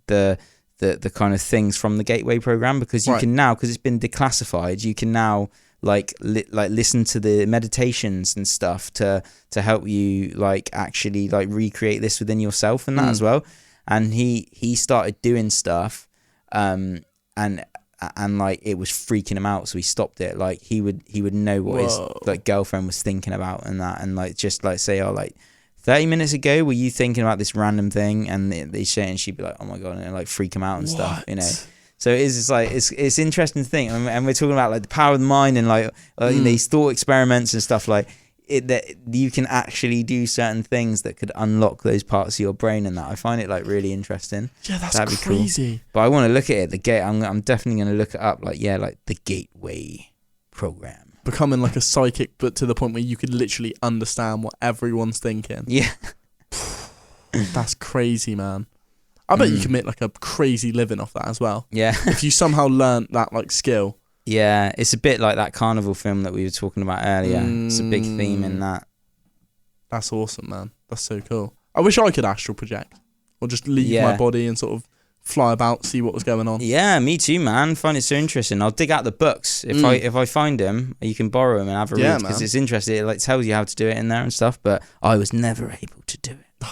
kind of things from the Gateway Program, because you can now, because it's been declassified, you can now like listen to the meditations and stuff to help you like actually like recreate this within yourself and that as well. And he started doing stuff, and like it was freaking him out, so he stopped it. Like he would know what his like girlfriend was thinking about and that, and like just like say, like 30 minutes ago were you thinking about this random thing, and they say, and she'd be like, oh my god, and it, like freak him out and stuff, you know. So it's just like it's interesting thing, and we're talking about like the power of the mind and like these thought experiments and stuff like. That you can actually do certain things that could unlock those parts of your brain, and that I find it like really interesting. Yeah, that'd be crazy. Cool. But I want to look at it. I'm definitely going to look it up. Like like the Gateway Program. Becoming like a psychic, but to the point where you could literally understand what everyone's thinking. Yeah, that's crazy, man. I bet you can make like a crazy living off that as well. Yeah, if you somehow learnt that like skill. Yeah, it's a bit like that carnival film that we were talking about earlier. It's a big theme in that. That's awesome, man. That's so cool. I wish I could astral project, or just leave my body and sort of fly about, see what was going on. Yeah, me too, man. Find it so interesting. I'll dig out the books if I find them. You can borrow them and have a read, because it's interesting. It like tells you how to do it in there and stuff. But I was never able to do it.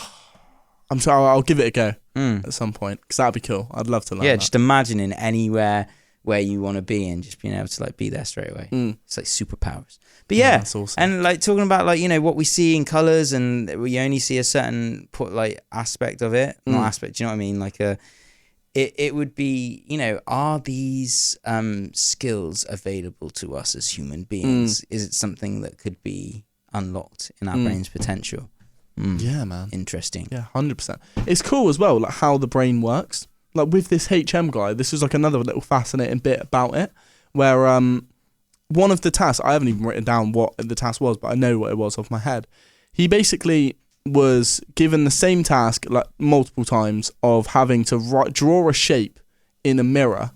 I'm sorry. I'll give it a go at some point, because that'd be cool. I'd love to learn. Yeah, that. Just imagining anywhere where you want to be and just being able to like be there straight away. It's like superpowers. But yeah, that's awesome. And like talking about like, you know, what we see in colours, and we only see a certain like aspect of it. Not aspect, do you know what I mean? Like it would be, you know, are these skills available to us as human beings? Is it something that could be unlocked in our brain's potential? Yeah, man. Interesting. Yeah, 100%. It's cool as well, like how the brain works. Like with this HM guy, this is like another little fascinating bit about it, where one of the tasks, I haven't even written down what the task was, but I know what it was off my head. He basically was given the same task like multiple times of having to draw a shape in a mirror,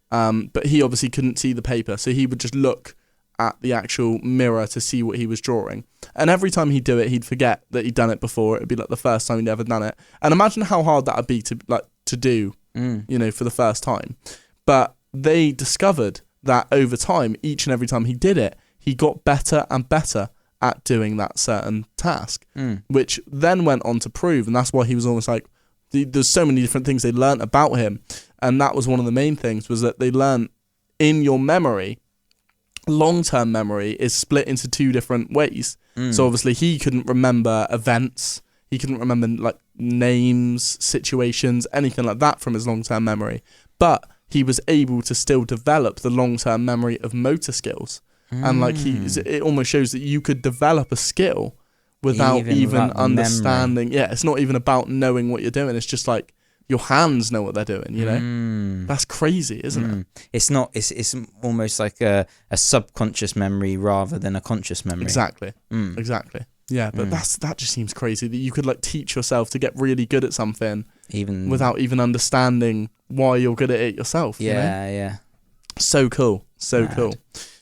but he obviously couldn't see the paper, so he would just look at the actual mirror to see what he was drawing. And every time he'd do it, he'd forget that he'd done it before. It'd be like the first time he'd ever done it. And imagine how hard that would be to do for the first time. But they discovered that over time, each and every time he did it, he got better and better at doing that certain task, which then went on to prove, and that's why he was almost like, there's so many different things they learnt about him, and that was one of the main things, was that they learnt in your memory, long-term memory is split into two different ways. So obviously he couldn't remember events, he couldn't remember like names, situations, anything like that from his long-term memory, but he was able to still develop the long-term memory of motor skills. And like it almost shows that you could develop a skill without even understanding. Yeah, it's not even about knowing what you're doing. It's just like your hands know what they're doing, That's crazy, isn't it? It's not, it's almost like a subconscious memory rather than a conscious memory. Exactly. Exactly. Yeah, but that just seems crazy that you could like teach yourself to get really good at something even without even understanding why you're good at it yourself. Yeah. So cool. So cool.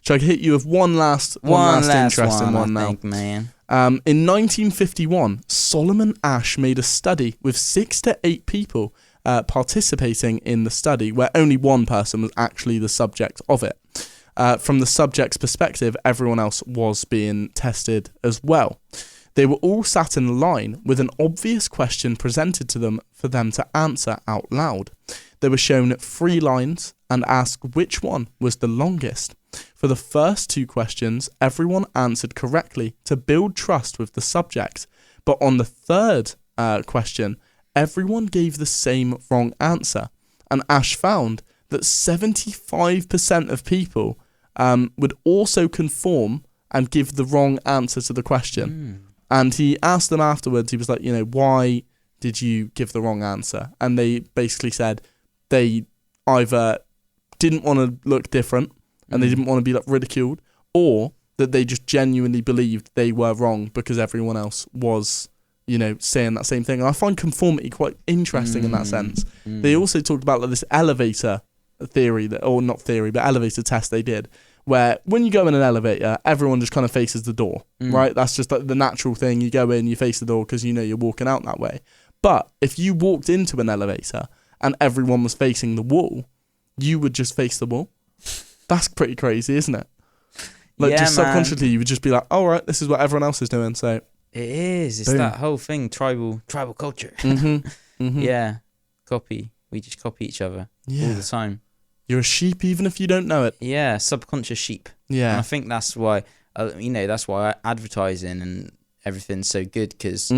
Shall I hit you with one last interesting one now? Man. In 1951, Solomon Ash made a study with 6 to 8 people participating in the study, where only one person was actually the subject of it. From the subject's perspective, everyone else was being tested as well. They were all sat in a line with an obvious question presented to them for them to answer out loud. They were shown 3 lines and asked which one was the longest. For the first 2 questions, everyone answered correctly to build trust with the subject. But on the third question, everyone gave the same wrong answer. And Ash found that 75% of people would also conform and give the wrong answer to the question. And he asked them afterwards, he was like, why did you give the wrong answer? And they basically said they either didn't want to look different and they didn't want to be like ridiculed, or that they just genuinely believed they were wrong because everyone else was, saying that same thing. And I find conformity quite interesting in that sense. They also talked about like this elevator theory, elevator test they did, where when you go in an elevator, everyone just kind of faces the door, right? That's just like the natural thing. You go in, you face the door because you're walking out that way. But if you walked into an elevator and everyone was facing the wall, you would just face the wall. That's pretty crazy, isn't it? Like, just subconsciously, you would just be like, "All right, this is what everyone else is doing." So it is. It's that whole thing, tribal culture. Yeah, copy. We just copy each other all the time. You're a sheep, even if you don't know it. Yeah, subconscious sheep. Yeah, and I think that's why, that's why advertising and everything's so good, because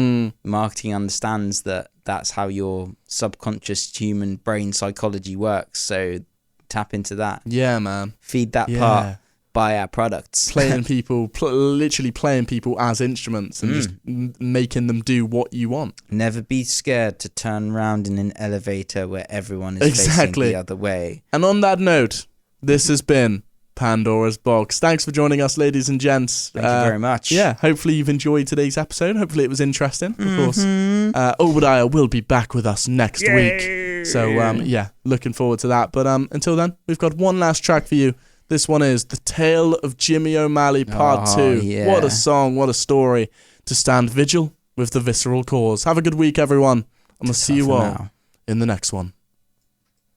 marketing understands that that's how your subconscious human brain psychology works. So tap into that. Yeah, man. Feed that part. Buy our products. Playing people, literally playing people as instruments and just making them do what you want. Never be scared to turn around in an elevator where everyone is facing the other way. And on that note, this has been Pandora's Box. Thanks for joining us, ladies and gents. Thank you very much. Yeah, hopefully you've enjoyed today's episode. Hopefully it was interesting. Of course, Obadiah will be back with us next week. So, looking forward to that. But until then, we've got one last track for you. This one is The Tale of Jimmy O'Malley Part 2. Yeah. What a song, what a story. To stand vigil with the visceral cause. Have a good week, everyone. And we'll see you all in the next one.